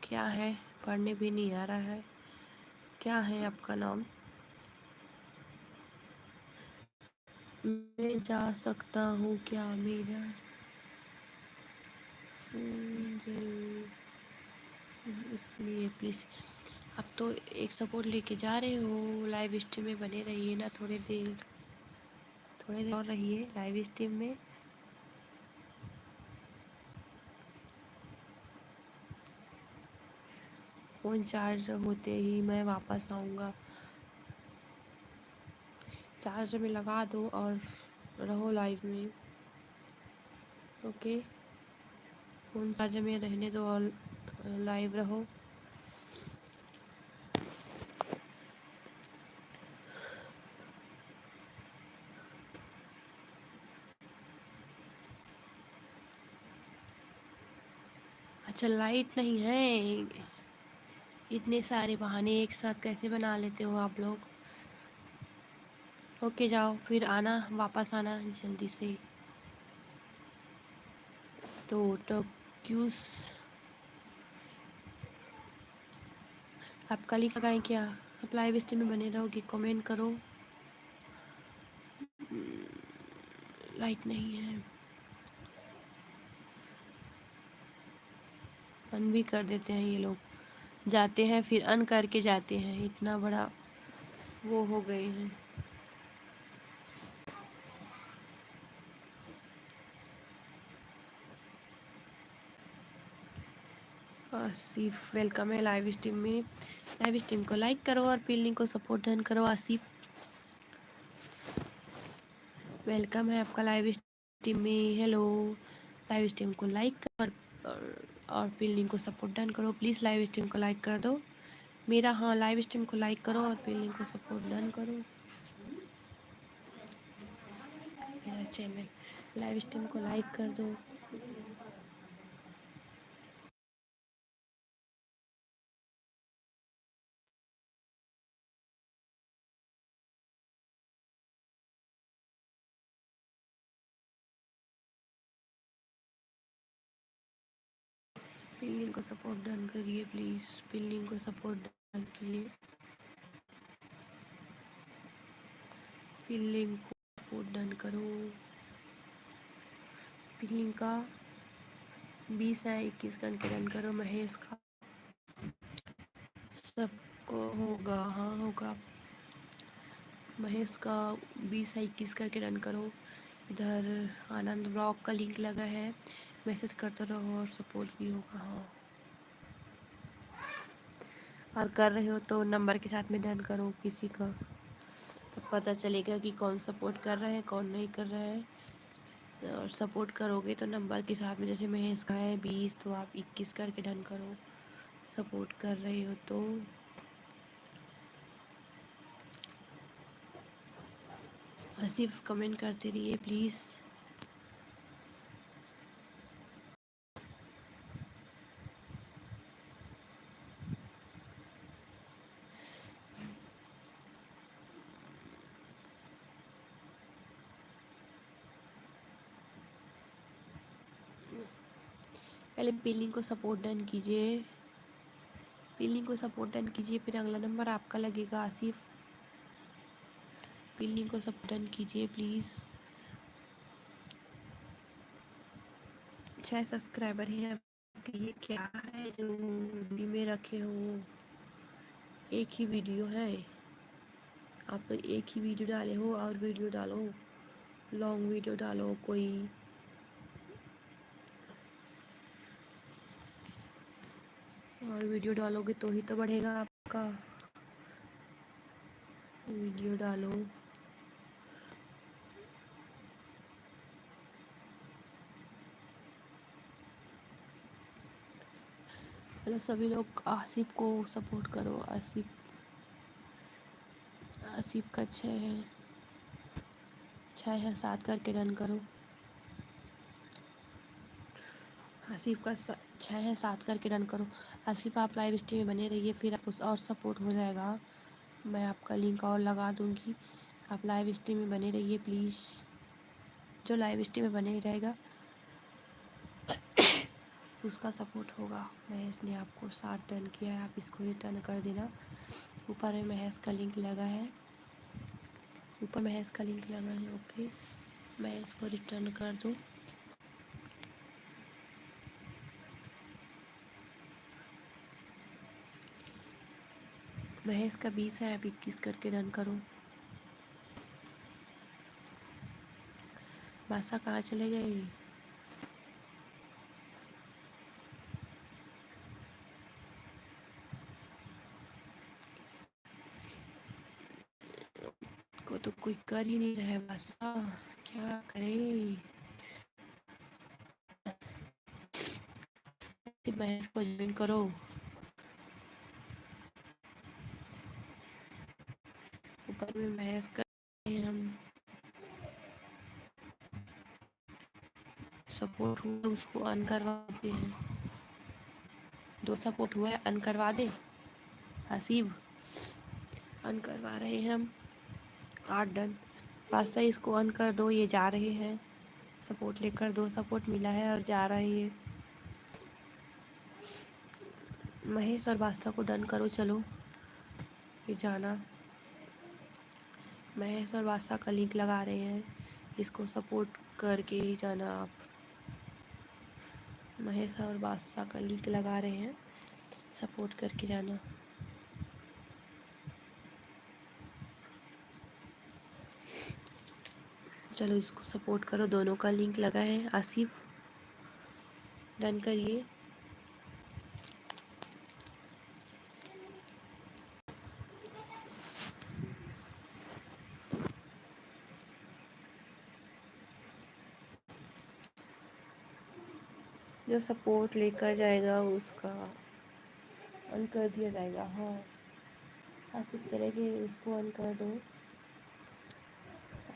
क्या है, पढ़ने भी नहीं आ रहा है। क्या है आपका नाम? मैं जा सकता हूँ क्या? मेरा फोन जरूर, इसलिए प्लीज़ आप तो एक सपोर्ट लेके जा रहे हो। लाइव स्ट्रीम में बने रहिए ना, थोड़ी देर और रहिए लाइव स्ट्रीम में। फ़ोन चार्ज होते ही मैं वापस आऊँगा। चार्ज में लगा दो और रहो लाइव में। ओके फ़ोन चार्ज में रहने दो और लाइव रहो। अच्छा लाइट नहीं है, इतने सारे बहाने एक साथ कैसे बना लेते हो आप लोग? ओके जाओ, फिर आना, वापस आना जल्दी से। तो टोक्यूस आप कल ही लगाएं क्या? आप लाइव स्ट्रीम में बने रहोगे, कमेंट करो। लाइट नहीं है, अन भी कर देते हैं ये लोग, जाते हैं फिर अन करके जाते हैं, इतना बड़ा वो हो गए हैं। आसिफ वेलकम है लाइव स्ट्रीम में। लाइव स्ट्रीम को लाइक करो और पिन को सपोर्ट डन करो। आसिफ वेलकम है आपका लाइव स्ट्रीम में। हेलो, लाइव स्ट्रीम को लाइक कर और पिन को सपोर्ट डन करो। प्लीज़ लाइव स्ट्रीम को लाइक कर दो मेरा। हाँ, लाइव स्ट्रीम को लाइक करो और पिन को सपोर्ट डन करो मेरा चैनल। लाइव स्ट्रीम को लाइक कर दो। पिन को सपोर्ट डन करिए प्लीज़, पिन को सपोर्ट डन कीजिए। पिन को सपोर्ट डन करो। पिन का 20 है, 21 करके डन करो। महेश का सबको होगा, हाँ होगा। महेश का 20 है, 21 करके डन करो। इधर आनंद ब्लॉग का लिंक लगा है, मैसेज करते रहो और सपोर्ट भी होगा। हाँ, और कर रहे हो तो नंबर के साथ में डन करो किसी का, तो पता चलेगा कि कौन सपोर्ट कर रहा है कौन नहीं कर रहा है। और सपोर्ट करोगे तो नंबर के साथ में, जैसे महेश का है 20 तो आप 21 करके डन करो, सपोर्ट कर रहे हो तो। सिर्फ कमेंट करते रहिए प्लीज़। पहले बिलिंग को सपोर्ट डन कीजिए, बिलिंग को सपोर्ट डन कीजिए, फिर अगला नंबर आपका लगेगा। आसिफ बिलिंग को सपोर्ट डन कीजिए प्लीज़। 6 सब्सक्राइबर हैं आपके, ये क्या है जो वीडियो में रखे हो? एक ही वीडियो है, आप तो एक ही वीडियो डाले हो, और वीडियो डालो, लॉन्ग वीडियो डालो कोई। और वीडियो डालोगे तो ही तो बढ़ेगा आपका, वीडियो डालो। चलो सभी लोग आसिफ को सपोर्ट करो। आसिफ आसिफ का 6 है 7 करके डन करो। आसिफ का 6 है 7 करके डन करो। आसिफ आप लाइव स्ट्रीम में बने रहिए, फिर आपको और सपोर्ट हो जाएगा। मैं आपका लिंक और लगा दूंगी, आप लाइव स्ट्रीम में बने रहिए प्लीज़। जो लाइव स्ट्रीम में बने रहेगा उसका सपोर्ट होगा। महेश ने आपको 7 डन किया है, आप इसको रिटर्न कर देना। ऊपर में महेश का लिंक लगा है, ऊपर महेश का लिंक लगा है। ओके, महेश को रिटर्न कर दो। महेश का 20 है, आप 21 करके डन करो। बादशाह कहाँ चले गए? को तो कोई कर ही नहीं रहा है बादशाह, क्या करे? महेश को ज्वाइन करो। ऊपर में महेश कर हम सपोर्ट हुआ उसको अन करवा देते हैं। 2 सपोर्ट हुआ है, अन करवा दे। हसीब ऑन करवा रहे हैं हम। 8 डन। बादशाह इसको ऑन कर दो, ये जा रहे हैं सपोर्ट लेकर। 2 सपोर्ट मिला है और जा रहा है ये। महेश और बादशाह को डन करो, चलो ये जाना। महेश और बादशाह का लिंक लगा रहे हैं, इसको सपोर्ट करके ही जाना आप। महेश और बादशाह का लिंक लगा रहे हैं, सपोर्ट करके जाना। चलो इसको सपोर्ट करो, दोनों का लिंक लगा है। आसिफ डन करिए। जो सपोर्ट लेकर जाएगा उसका ऑन कर दिया जाएगा। हाँ आसिफ चले गए, उसको ऑन कर दो।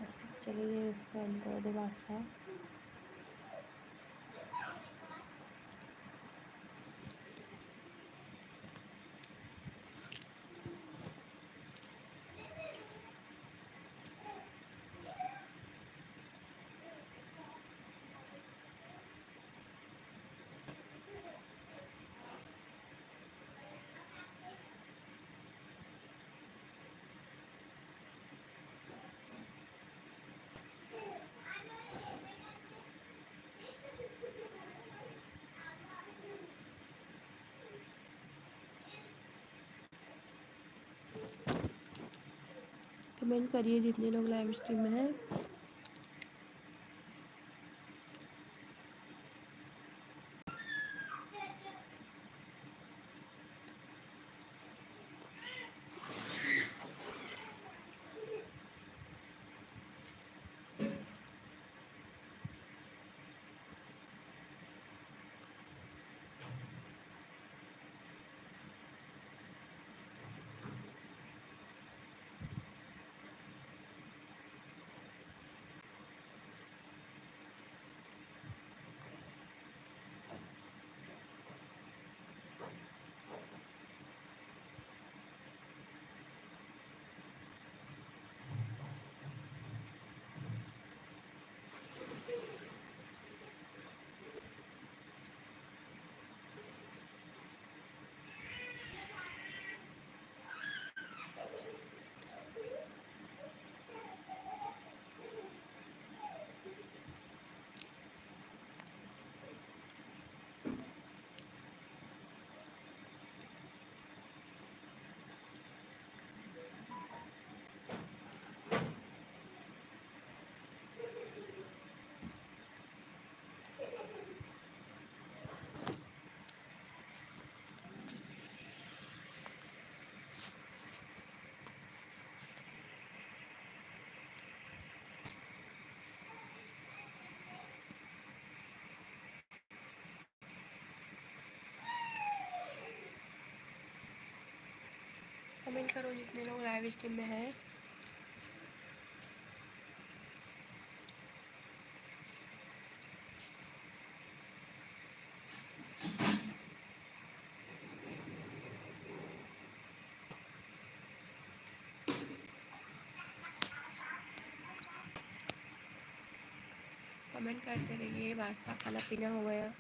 आसिफ चले गए, उसका ऑन कर दो बादशाह। कमेंट करिए जितने लोग लाइव स्ट्रीम में हैं। कमेंट करो जितने लोग लाइव स्ट्रीम में हैं। कमेंट करते रहिए। बादशाह खाना पीना हो गया।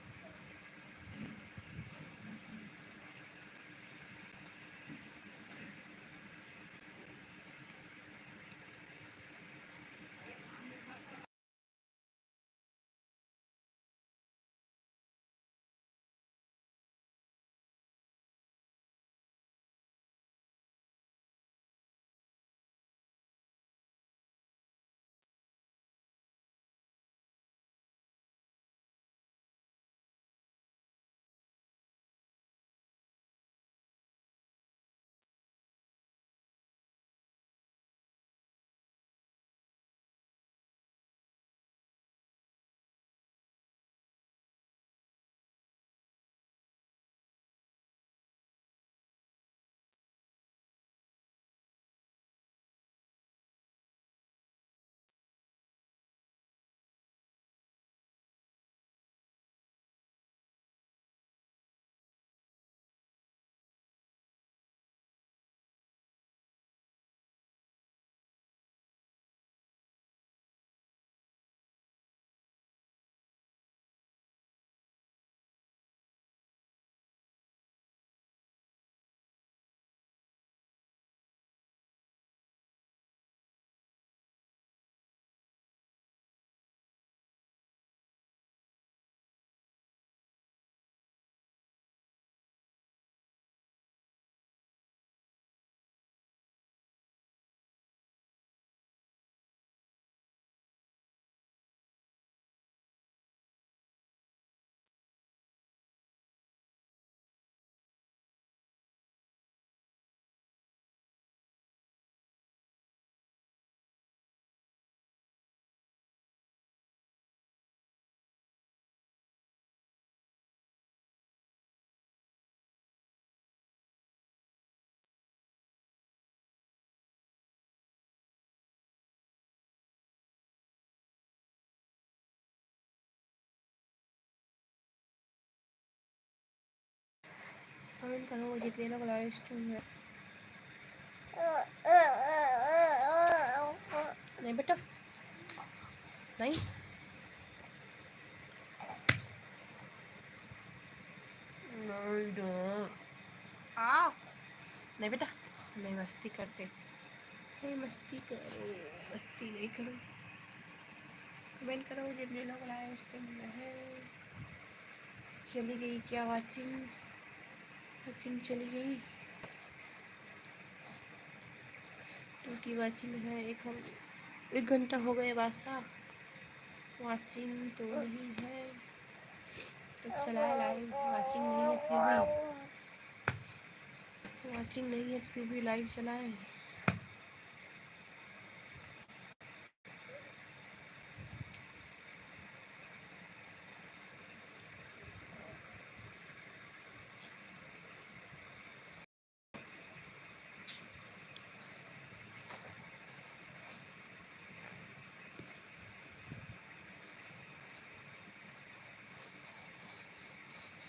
कमेंट करो जितने लोग लाइव स्ट्रीम है। नहीं बेटा नहीं आ नहीं बेटा नहीं मस्ती करते नहीं मस्ती करो मस्ती नहीं करो। कमेंट करो जितने लोग लाइव स्ट्रीम में है। चली गई क्या वाचिंग वाचिंग चली गई क्योंकि वाचिंग है 1 घंटा हो गया बादशाह वाचिंग तो नहीं है तो चलाए लाइव वाचिंग नहीं है फिर भी लाइव चलाए।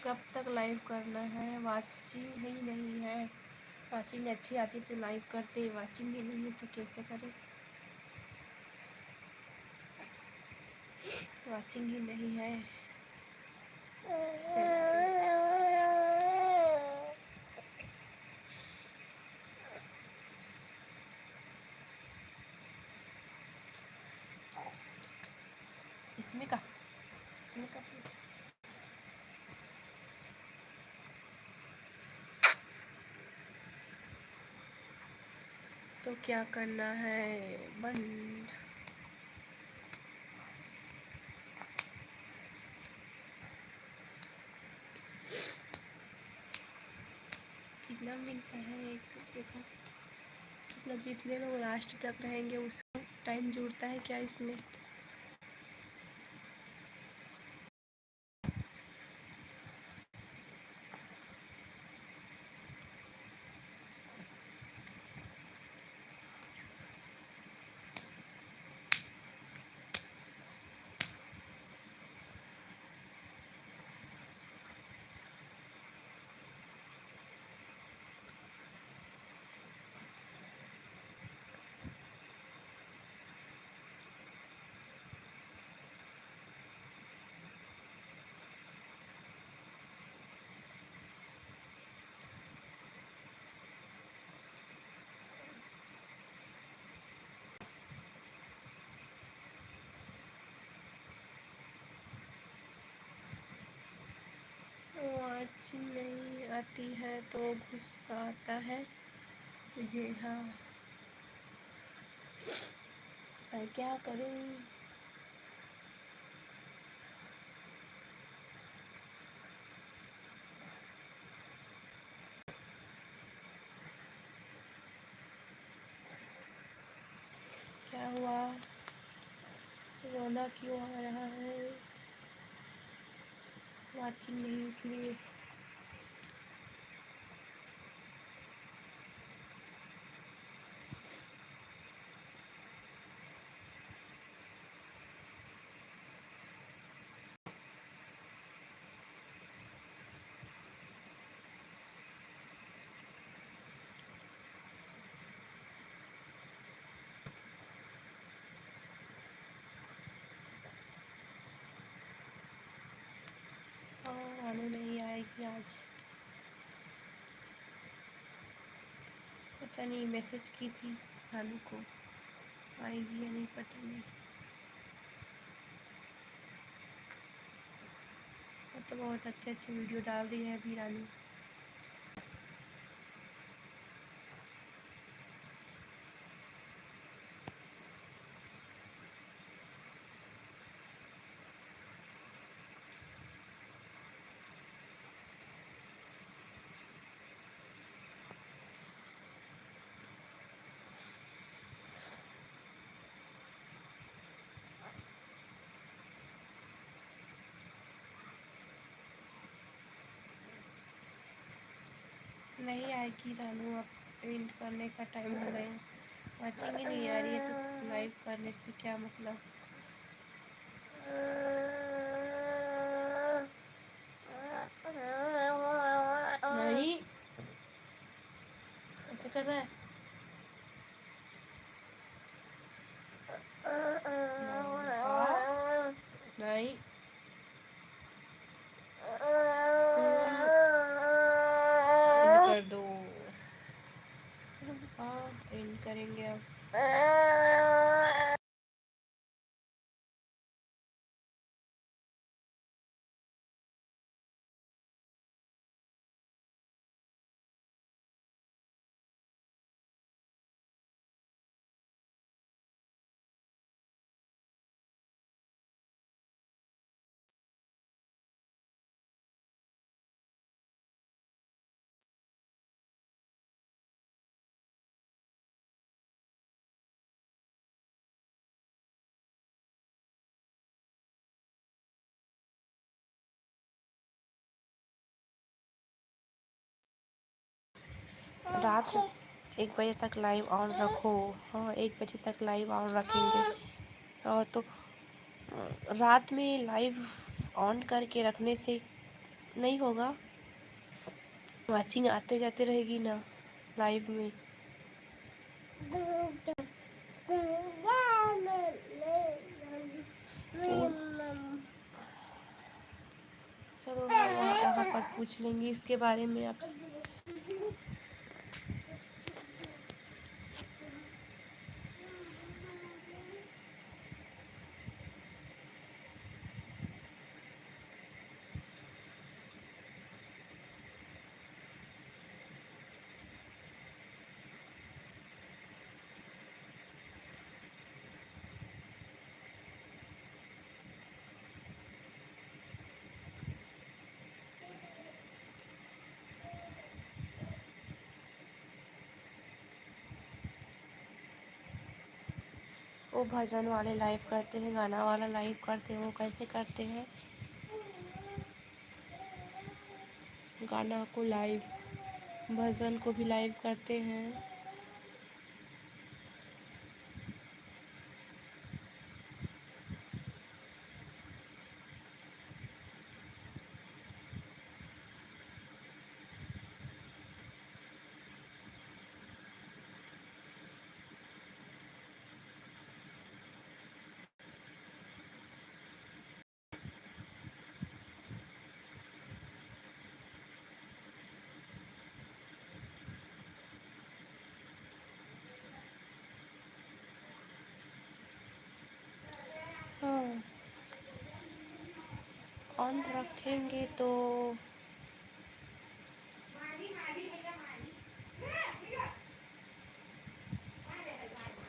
कब तक लाइव करना है वाचिंग ही नहीं है। वाचिंग अच्छी आती तो लाइव करते वाचिंग ही नहीं है तो कैसे करें। वाचिंग ही नहीं है इसमें का तो क्या करना है बंद। कितना मिलता है एक देखो मतलब जितने लोग लास्ट तक रहेंगे उसका टाइम जुड़ता है क्या इसमें। वाचिंग नहीं आती है तो गुस्सा आता है मुझे। हाँ मैं क्या करूँ। क्या हुआ रोना क्यों आ रहा है। वाचिंग नहीं इसलिए। आने नहीं आएगी आज पता नहीं मैसेज की थी रानू को आएगी या नहीं पता नहीं। वो तो बहुत अच्छे अच्छे वीडियो डाल रही है अभी रानू। नहीं आएगी रानू अब एंड करने का टाइम हो गया। वाचिंग ही नहीं आ रही है तो लाइव करने से क्या मतलब। नहीं कर रहा है? नहीं। कर दो। हाँ एंड करेंगे अब। रात 1 बजे तक लाइव ऑन रखो। हाँ 1 बजे तक लाइव ऑन रखेंगे। और तो रात में लाइव ऑन करके रखने से नहीं होगा, वॉचिंग आते जाते रहेगी ना लाइव में। चलो वहाँ पर पूछ लेंगे इसके बारे में आपसे। वो भजन वाले लाइव करते हैं, गाना वाला लाइव करते हैं, वो कैसे करते हैं? गाना को लाइव, भजन को भी लाइव करते हैं। हाँ ऑन रखेंगे तो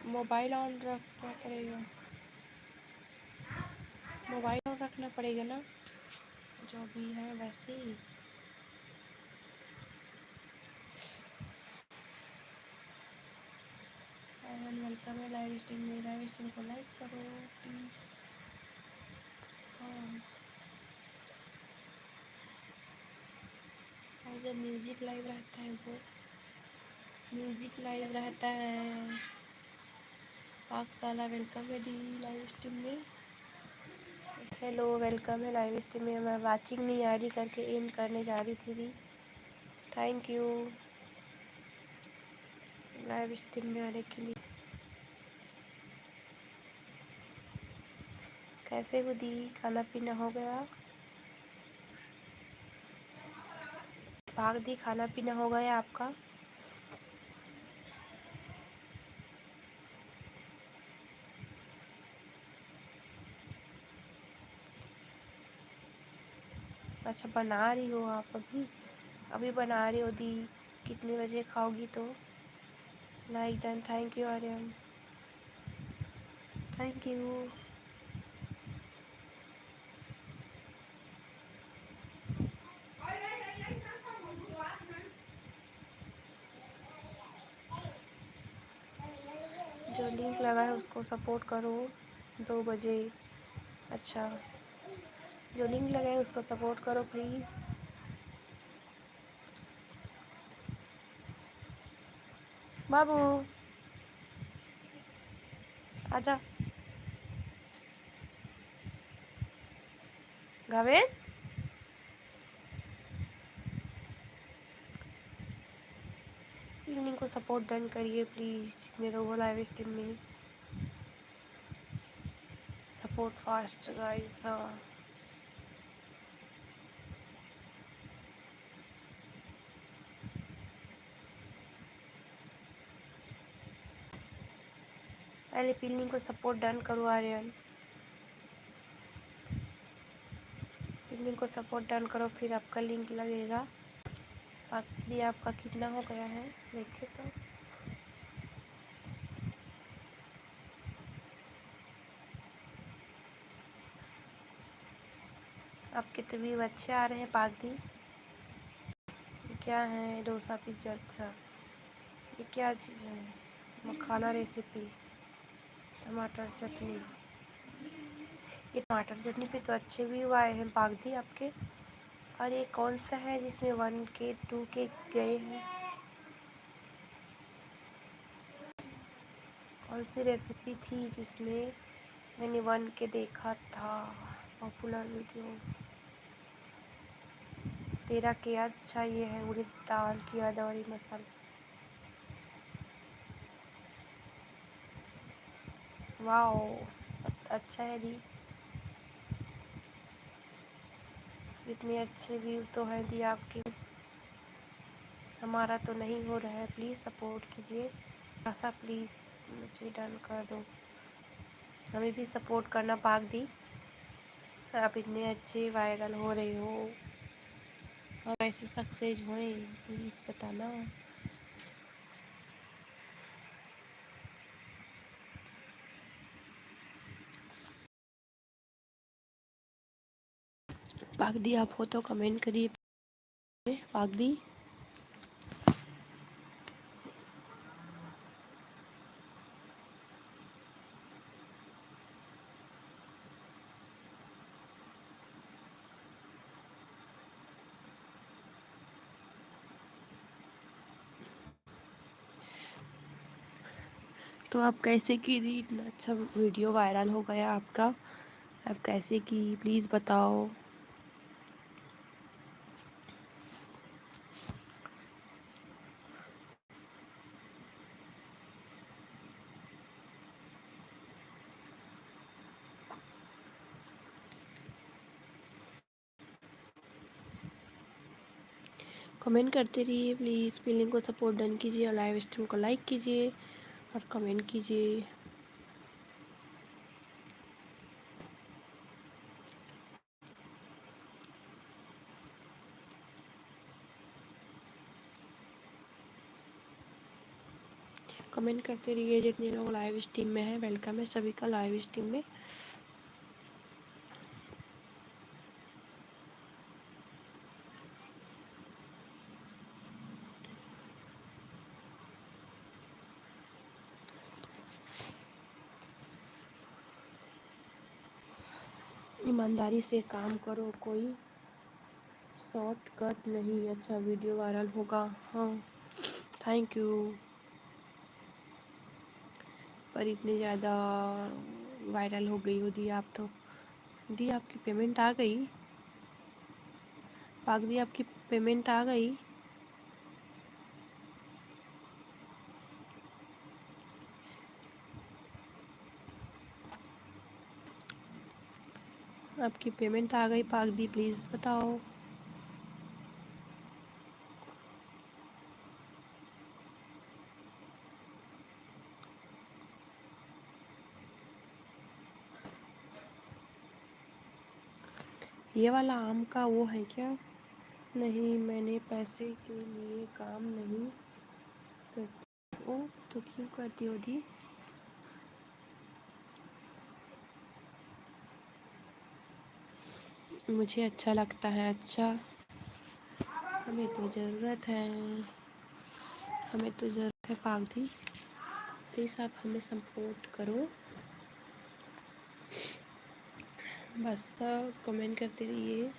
मोबाइल ऑन रखना पड़ेगा, मोबाइल ऑन रखना पड़ेगा ना, जो भी है वैसे ही। वेलकम है लाइव स्ट्रीम में, लाइव स्ट्रीम को लाइक करो प्लीज़। हाँ और जब म्यूज़िक लाइव रहता है, वो म्यूज़िक लाइव रहता है। पाकशाला वेलकम है दी लाइव स्ट्रीम में। हेलो वेलकम है लाइव स्ट्रीम में। मैं वाचिंग नहीं आ रही करके एंड करने जा रही थी दी। थैंक यू लाइव स्ट्रीम में आने के लिए। कैसे हो दी, खाना पीना हो गया? भाग दी, खाना पीना हो गया आपका? अच्छा बना रही हो आप अभी? अभी बना रही हो दी? कितने बजे खाओगी तो? Like done, thank you Aryan, thank you. जो लिंक लगा है उसको सपोर्ट करो 2 बजे। अच्छा जो लिंक लगा है उसको सपोर्ट करो प्लीज़। बाबू आजा। गवेश लिंक को सपोर्ट डन करिए प्लीज़, जितने लोग हो लाइव स्ट्रीम में सपोर्ट फास्ट गाइस। हाँ पहले पिल्लिंग को सपोर्ट डन करो आर्यन, पिल्लिंग को सपोर्ट डन करो फिर आपका लिंक लगेगा। बाकी आपका कितना हो गया है देखे तो। आपके तो भी अच्छे आ रहे हैं पागदी। ये क्या है? डोसा पिज्ज़ा, अच्छा ये क्या चीज़ है? मखाना रेसिपी, टमाटर चटनी। ये टमाटर चटनी पे तो अच्छे व्यू आए हैं पागदी आपके। और ये कौन सा है जिसमें 1K 2K गए हैं? कौन सी रेसिपी थी जिसमें मैंने 1K देखा था पॉपुलर वीडियो? 13K। अच्छा ये है उड़द दाल की अदौरी मसाला। वाओ अच्छा है दी, इतने अच्छे व्यू तो हैं दी आपके। हमारा तो नहीं हो रहा है, प्लीज़ सपोर्ट कीजिए ऐसा, प्लीज़ मुझे डन कर दो। हमें भी सपोर्ट करना पाक दी, आप इतने अच्छे वायरल हो रहे हो, हम ऐसे सक्सेस होए प्लीज़ बताना। पाक दी आप हो तो कमेंट करिए पाक दी। तो आप कैसे की दी? इतना अच्छा वीडियो वायरल हो गया आपका, आप कैसे की प्लीज़ बताओ। कमेंट करते रहिए प्लीज़, पिल्लिंग को सपोर्ट डन कीजिए और लाइव स्ट्रीम को लाइक कीजिए और कमेंट कीजिए। कमेंट करते रहिए, जितने लोग लाइव स्ट्रीम में हैं वेलकम है सभी का लाइव स्ट्रीम में। ईमानदारी से काम करो, कोई शॉर्टकट नहीं, अच्छा वीडियो वायरल होगा। हाँ थैंक यू। पर इतनी ज़्यादा वायरल हो गई हो दी आप तो। दी आपकी पेमेंट आ गई? पाक दी आपकी पेमेंट आ गई? आपकी पेमेंट आ गई पाक दी, प्लीज़ बताओ। ये वाला आम का वो है क्या? नहीं मैंने पैसे के लिए काम नहीं करती। ओ तो क्यों करती हो दी? मुझे अच्छा लगता है। अच्छा हमें तो ज़रूरत है, हमें तो ज़रूरत है पाक दी, प्लीज़ आप हमें सपोर्ट करो बस। कमेंट करते रहिए।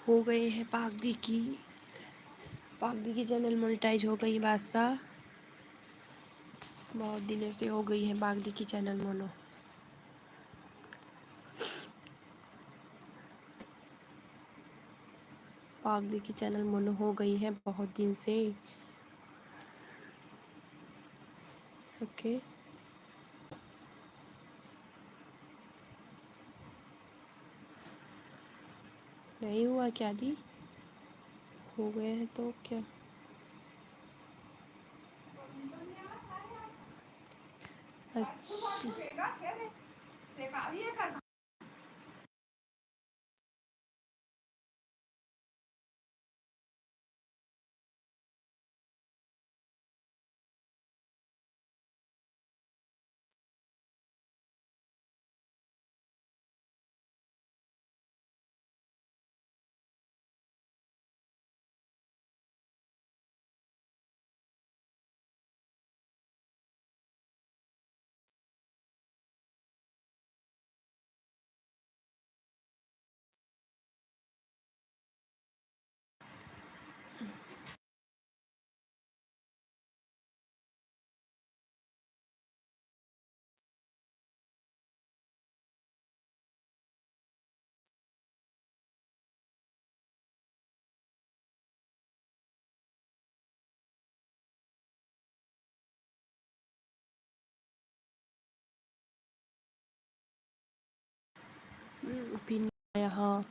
हो गए हैं पाक दी की, पागदी की चैनल मोनेटाइज हो गई बादशाह, बहुत दिनों से हो गई है पागदी की चैनल मोनो। पागदी की चैनल मोनो हो गई है बहुत दिन से। ओके, नहीं हुआ क्या दी, हो गए हैं तो क्या। अच्छा पिन यहाँ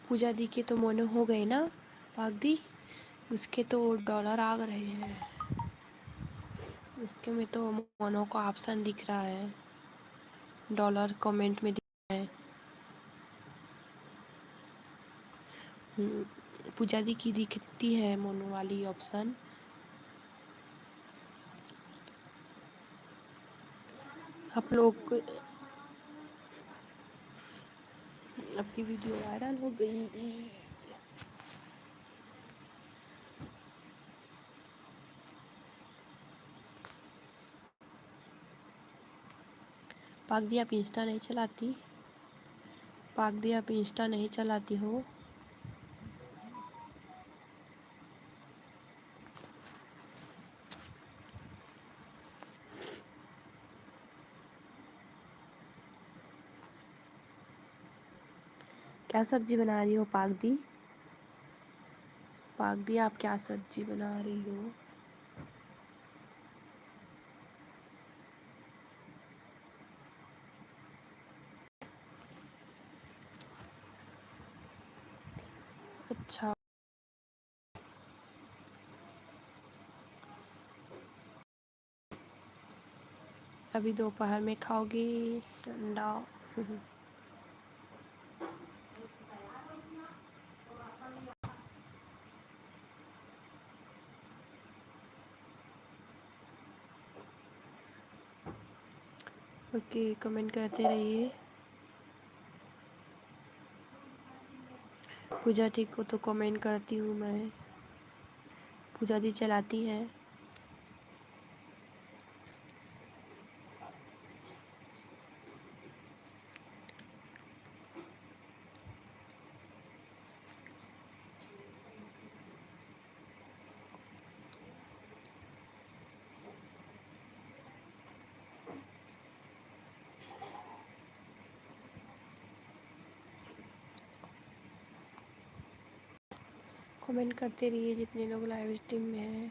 पूजा दी के तो मोनो हो गए ना पागदी, उसके तो डॉलर आ रहे हैं, इसके में तो मोनो का ऑप्शन दिख रहा है, डॉलर कमेंट में दिख रहा है। पूजा दी की दिखती है मोनो वाली ऑप्शन। आप लोग आपकी वीडियो वायरल हो गई। पागदी आप इंस्टा नहीं चलाती, पागदी आप इंस्टा नहीं चलाती हो। क्या सब्जी बना रही हो पागदी, पागदी आप क्या सब्जी बना रही हो। अच्छा, अभी दोपहर में खाओगी अंडा। ओके, कमेंट करते रहिए। पूजा दी को तो कमेंट करती हूँ मैं, पूजा दी चलाती है। कमेंट करते रहिए जितने लोग लाइव स्ट्रीम में हैं।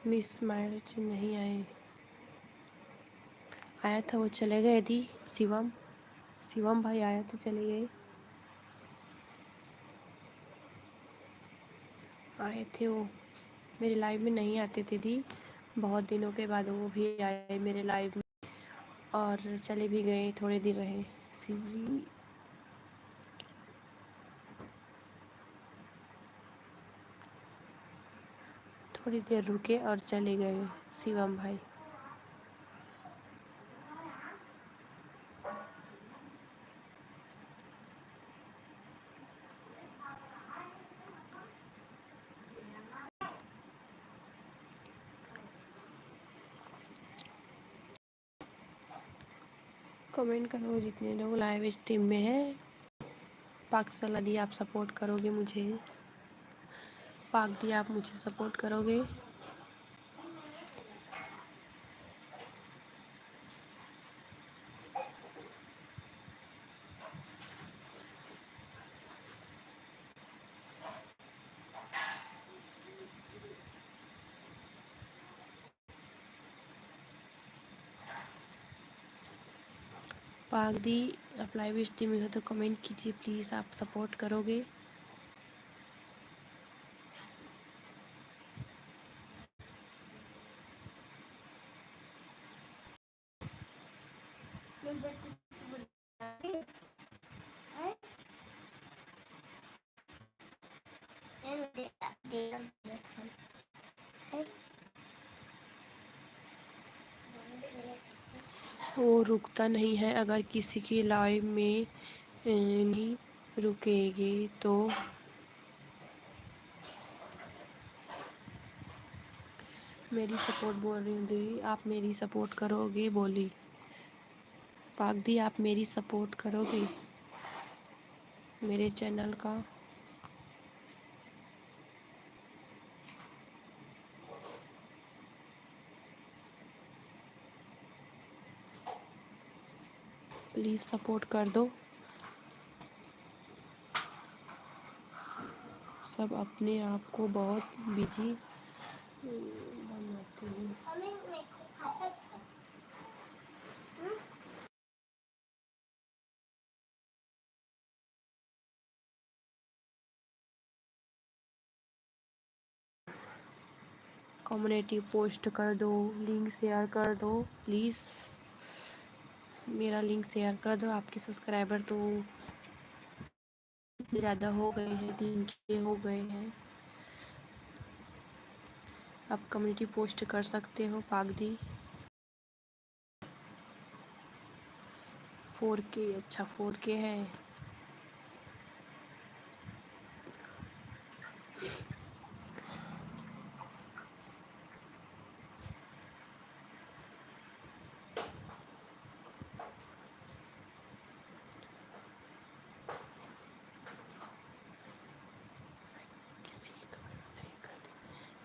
मिस मैरिज नहीं आए, आया था वो चले गए दी। शिवम, शिवम भाई आया तो चले गए, आए थे वो मेरे लाइव में नहीं आते थे दी, बहुत दिनों के बाद वो भी आए मेरे लाइव में और चले भी गए, थोड़े दिन रहे। सीजी थोड़ी देर रुके और चले गए शिवम भाई। कमेंट करो जितने लोग लाइव स्ट्रीम में हैं। पाकशाला दी आप सपोर्ट करोगे मुझे, पाक दी आप मुझे सपोर्ट करोगे। पाक दी आप लाइव स्ट्रीम में हो तो कमेंट कीजिए प्लीज़, आप सपोर्ट करोगे। वो रुकता नहीं है, अगर किसी की लाइव में नहीं रुकेगी तो मेरी सपोर्ट बोल रही दी, आप मेरी सपोर्ट करोगे बोली। पाक दी आप मेरी सपोर्ट करोगे मेरे चैनल का। प्लीज़ सपोर्ट कर दो। सब अपने आप को बहुत बिजी बनाते हैं। कम्युनिटी पोस्ट कर दो, लिंक शेयर कर दो प्लीज़, मेरा लिंक शेयर कर दो। आपके सब्सक्राइबर तो ज़्यादा हो गए हैं, 3 के हो गए हैं। आप कम्युनिटी पोस्ट कर सकते हो पाक दी। 4K, अच्छा 4K है।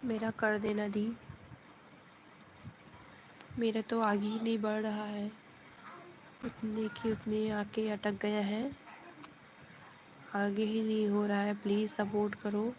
मेरा कर देना दी, मेरा तो आगे ही नहीं बढ़ रहा है, उतने की उतने आके अटक गया है, आगे ही नहीं हो रहा है। प्लीज़ सपोर्ट करो।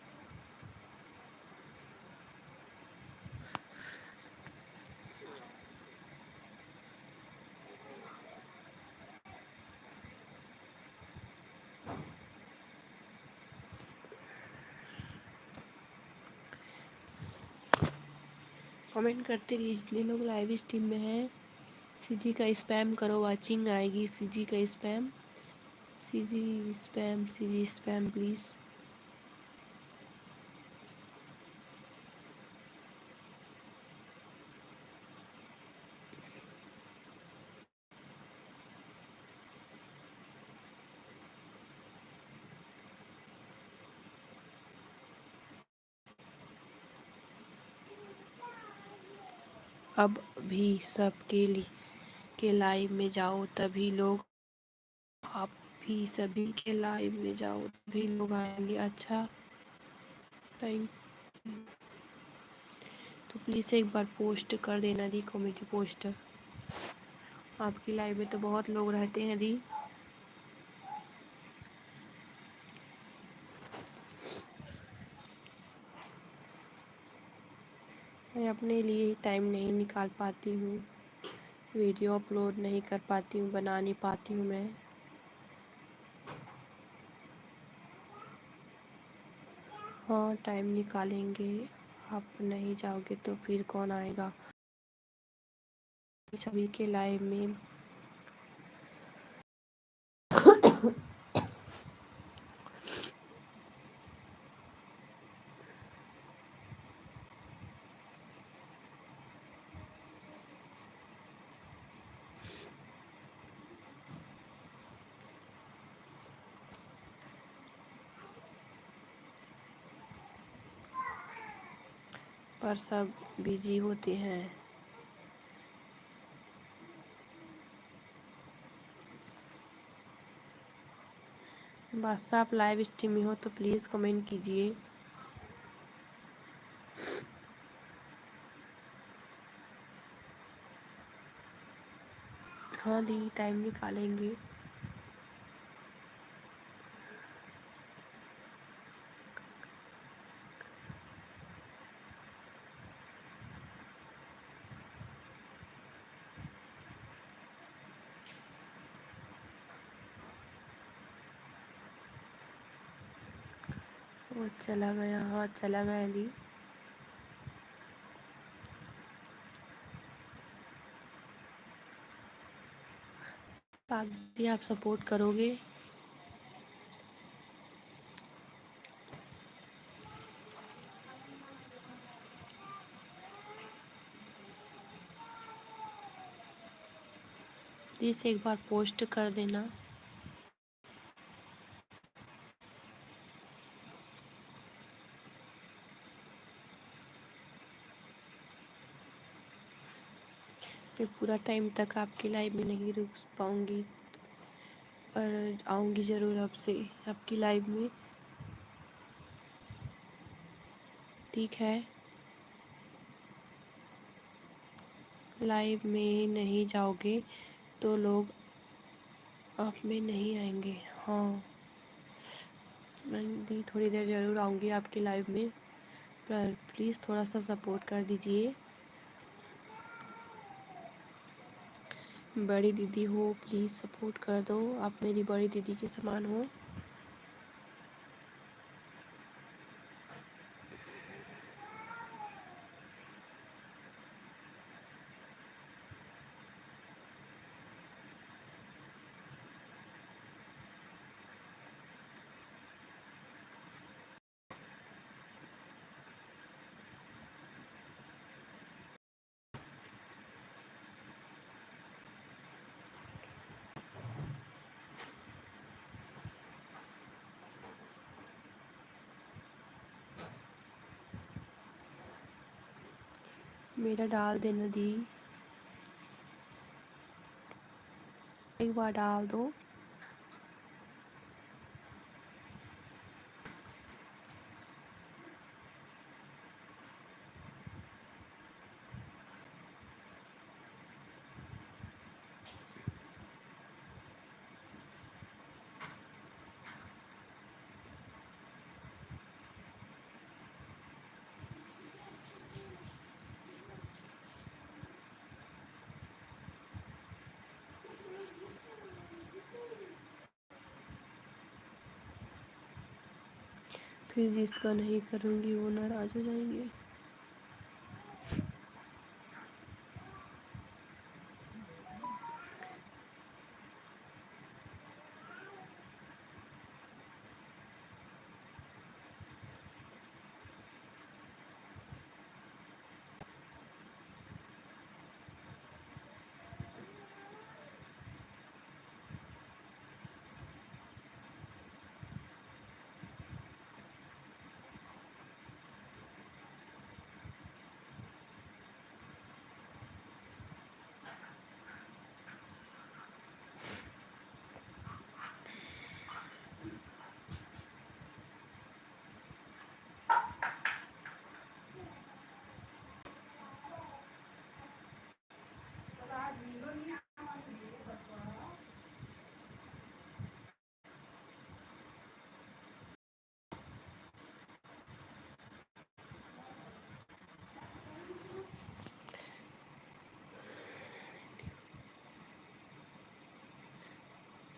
कमेंट करते रहिए जितने लोग लाइव स्ट्रीम में हैं। सीजी का स्पैम करो, वाचिंग आएगी। सीजी का spam, CG spam, CG spam please. अब भी सबके लिए के लाइव में जाओ तभी लोग, आप भी सभी के लाइव में जाओ तभी लोग आएंगे। अच्छा थैंक, तो प्लीज़ एक बार पोस्ट कर देना दी, कम्युनिटी पोस्ट। आपकी लाइव में तो बहुत लोग रहते हैं दी। मैं अपने लिए टाइम नहीं निकाल पाती हूँ, वीडियो अपलोड नहीं कर पाती हूँ, बना नहीं पाती हूँ मैं। हाँ टाइम निकालेंगे, आप नहीं जाओगे तो फिर कौन आएगा सभी के लाइव में। पर सब बिजी होते हैं। बस आप लाइव स्ट्रीम में हो तो प्लीज़ कमेंट कीजिए। हाँ दी, टाइम निकालेंगे। वो चला गया, हाँ चला गया दी। पाक दी, आप सपोर्ट करोगे? प्लीज़ एक बार पोस्ट कर देना। मैं पूरा टाइम तक आपकी लाइव में नहीं रुक पाऊँगी, पर आऊँगी ज़रूर आपसे आपकी लाइव में, ठीक है? लाइव में नहीं जाओगे तो लोग आप में नहीं आएंगे। हाँ दी, थोड़ी देर ज़रूर आऊँगी आपकी लाइव में, पर प्लीज़ थोड़ा सा सपोर्ट कर दीजिए। बड़ी दीदी हो, प्लीज़ सपोर्ट कर दो, आप मेरी बड़ी दीदी के समान हो। मेरा डाल देना दी, एक बार डाल दो। फिर जिसका नहीं करूँगी वो नाराज़ हो जाएंगे।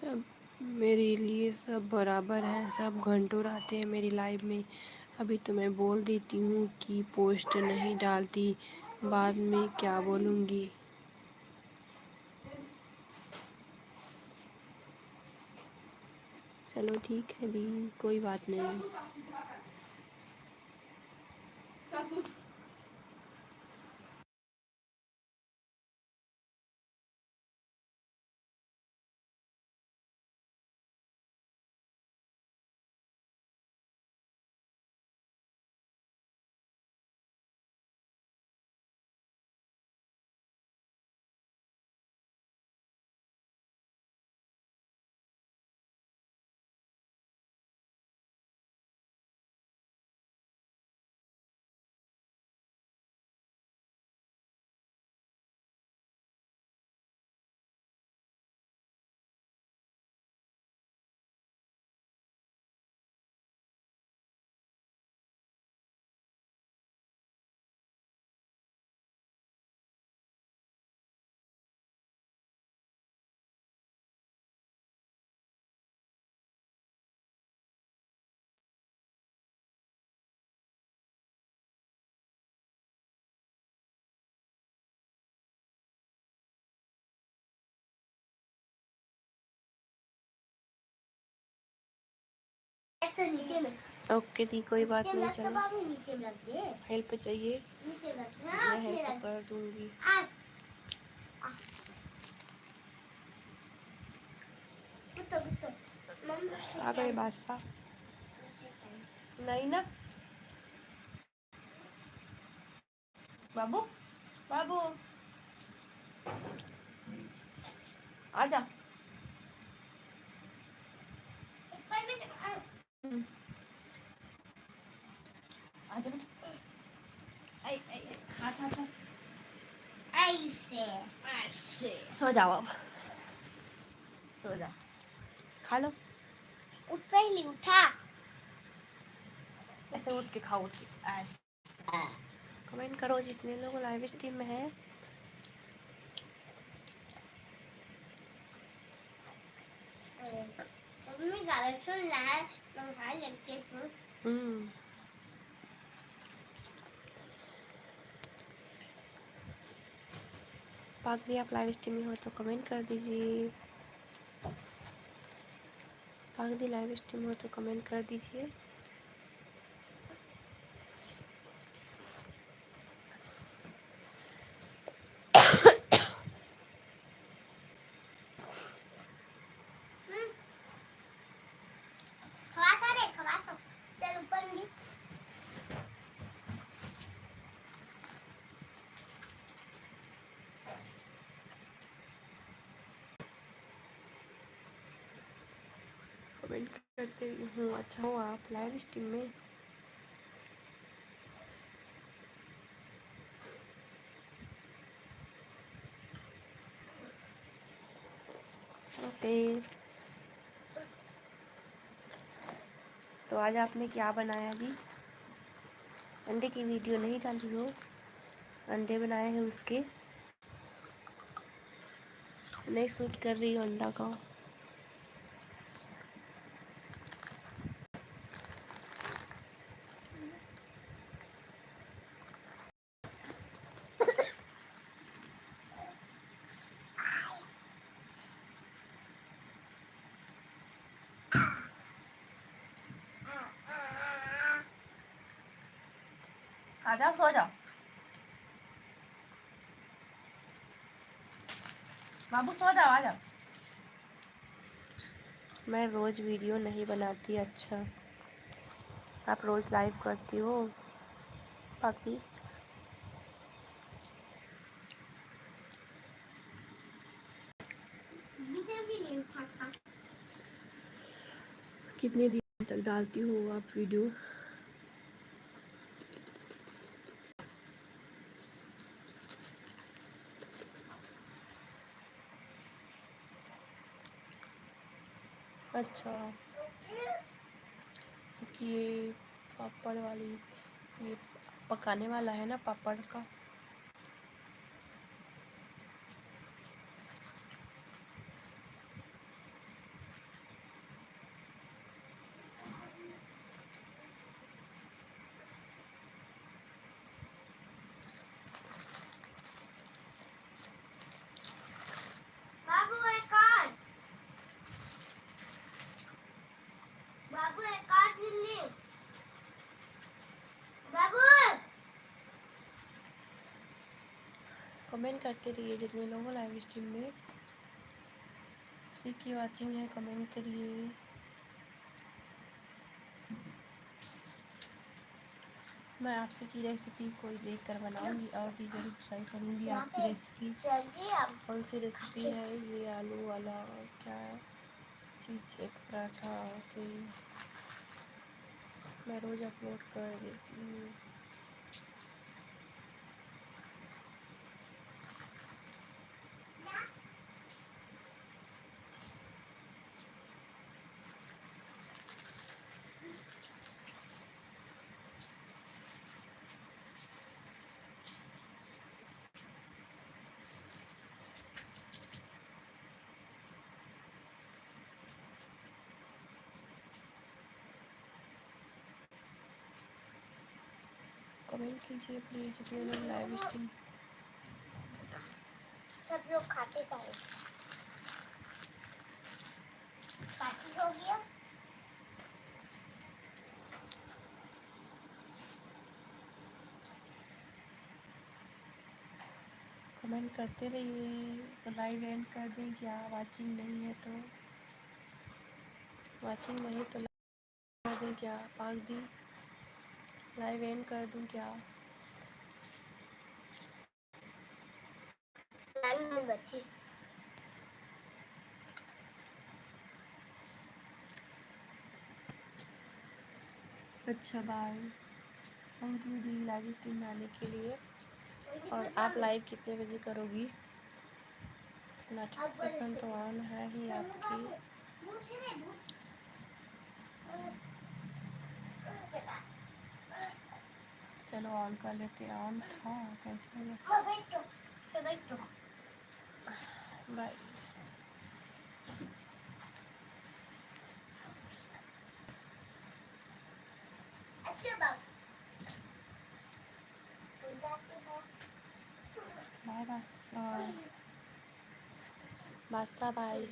अब मेरे लिए सब बराबर है, सब घंटों रहते हैं मेरी लाइव में। अभी तो मैं बोल देती हूँ कि पोस्ट नहीं डालती, बाद में क्या बोलूँगी। चलो ठीक है दी, कोई बात नहीं। तो नीचे में ओके दी, कोई बात नहीं, नीचे में चलो। रख दे, नीचे में रख दे, हेल्प चाहिए, नीचे में रख दे। मैं हेल्प कर दूंगी। कुत्तो कुत्तो मम्मी आ गए बादशाह? नहीं ना बाबू, बाबू आजा। ऊपर में आजा बेटा। आई आई आई, हाथ हाथ हाथ। ऐसे ऐसे सो जाओ अब, सो जा, खा लो। ऊपर ही उठा। ऐसे उठ के खाओ, उठ के ऐसे। कमेंट करो जितने लोग लाइव स्ट्रीम में हैं। मम्मी गाना सुन रहा है, मंगा लगते सुन। पागली, आप लाइव स्ट्रीम में हो तो कमेंट कर दीजिए। पागली लाइव स्ट्रीम हो तो कमेंट कर दीजिए। खवाता रे खवाता, चल ऊपर नी। कमेंट करते हूँ। अच्छा हो आप लाइव स्ट्रीम में? ओके, तो आज आपने क्या बनाया जी? अंडे की वीडियो नहीं डाली हो? अंडे बनाए हैं उसके, नहीं शूट कर रही हो अंडा का। आ जाओ, सो जाओ बाबू, सो जाओ, आ जाओ। मैं रोज़ वीडियो नहीं बनाती। अच्छा, आप रोज़ लाइव करती हो पागली? कितने दिन तक डालती हो आप वीडियो? अच्छा, क्योंकि ये पापड़ वाली, ये पकाने वाला है ना पापड़ का। बाबू एक और, बाबू एक और दिल्ली, बाबू। कमेंट करते रहिए जितने लोग लाइव स्ट्रीम में। किसी की वाचिंग है, कमेंट करिए। मैं आपकी की रेसिपी कोई देखकर बनाऊंगी और भी ज़रूर ट्राई करूंगी आपकी रेसिपी। कौन सी रेसिपी है ये? आलू वाला क्या चीज़, एक पराठा के मैं रोज़ अपलोड कर देती हूँ। कमेंट कीजिए प्लीज़ जितने लोग लाइव स्ट्रीम। सब लोग खाते जाए। पार्टी हो गया। कमेंट करते रहिए। तो लाइव एंड कर दें क्या? वाचिंग नहीं है तो लाइव कर दें क्या? पाक दी लाइव एंड कर दूं क्या? बच्ची अच्छा bye. Thank you the live stream में आने के लिए। और आप लाइव कितने बजे करोगी? नोटिफिकेशन तो ऑन है ही आपकी। चलो ऑन कर लेते हैं। ऑन था कैसे हो गया? बाय। बाय बादशाह बाय।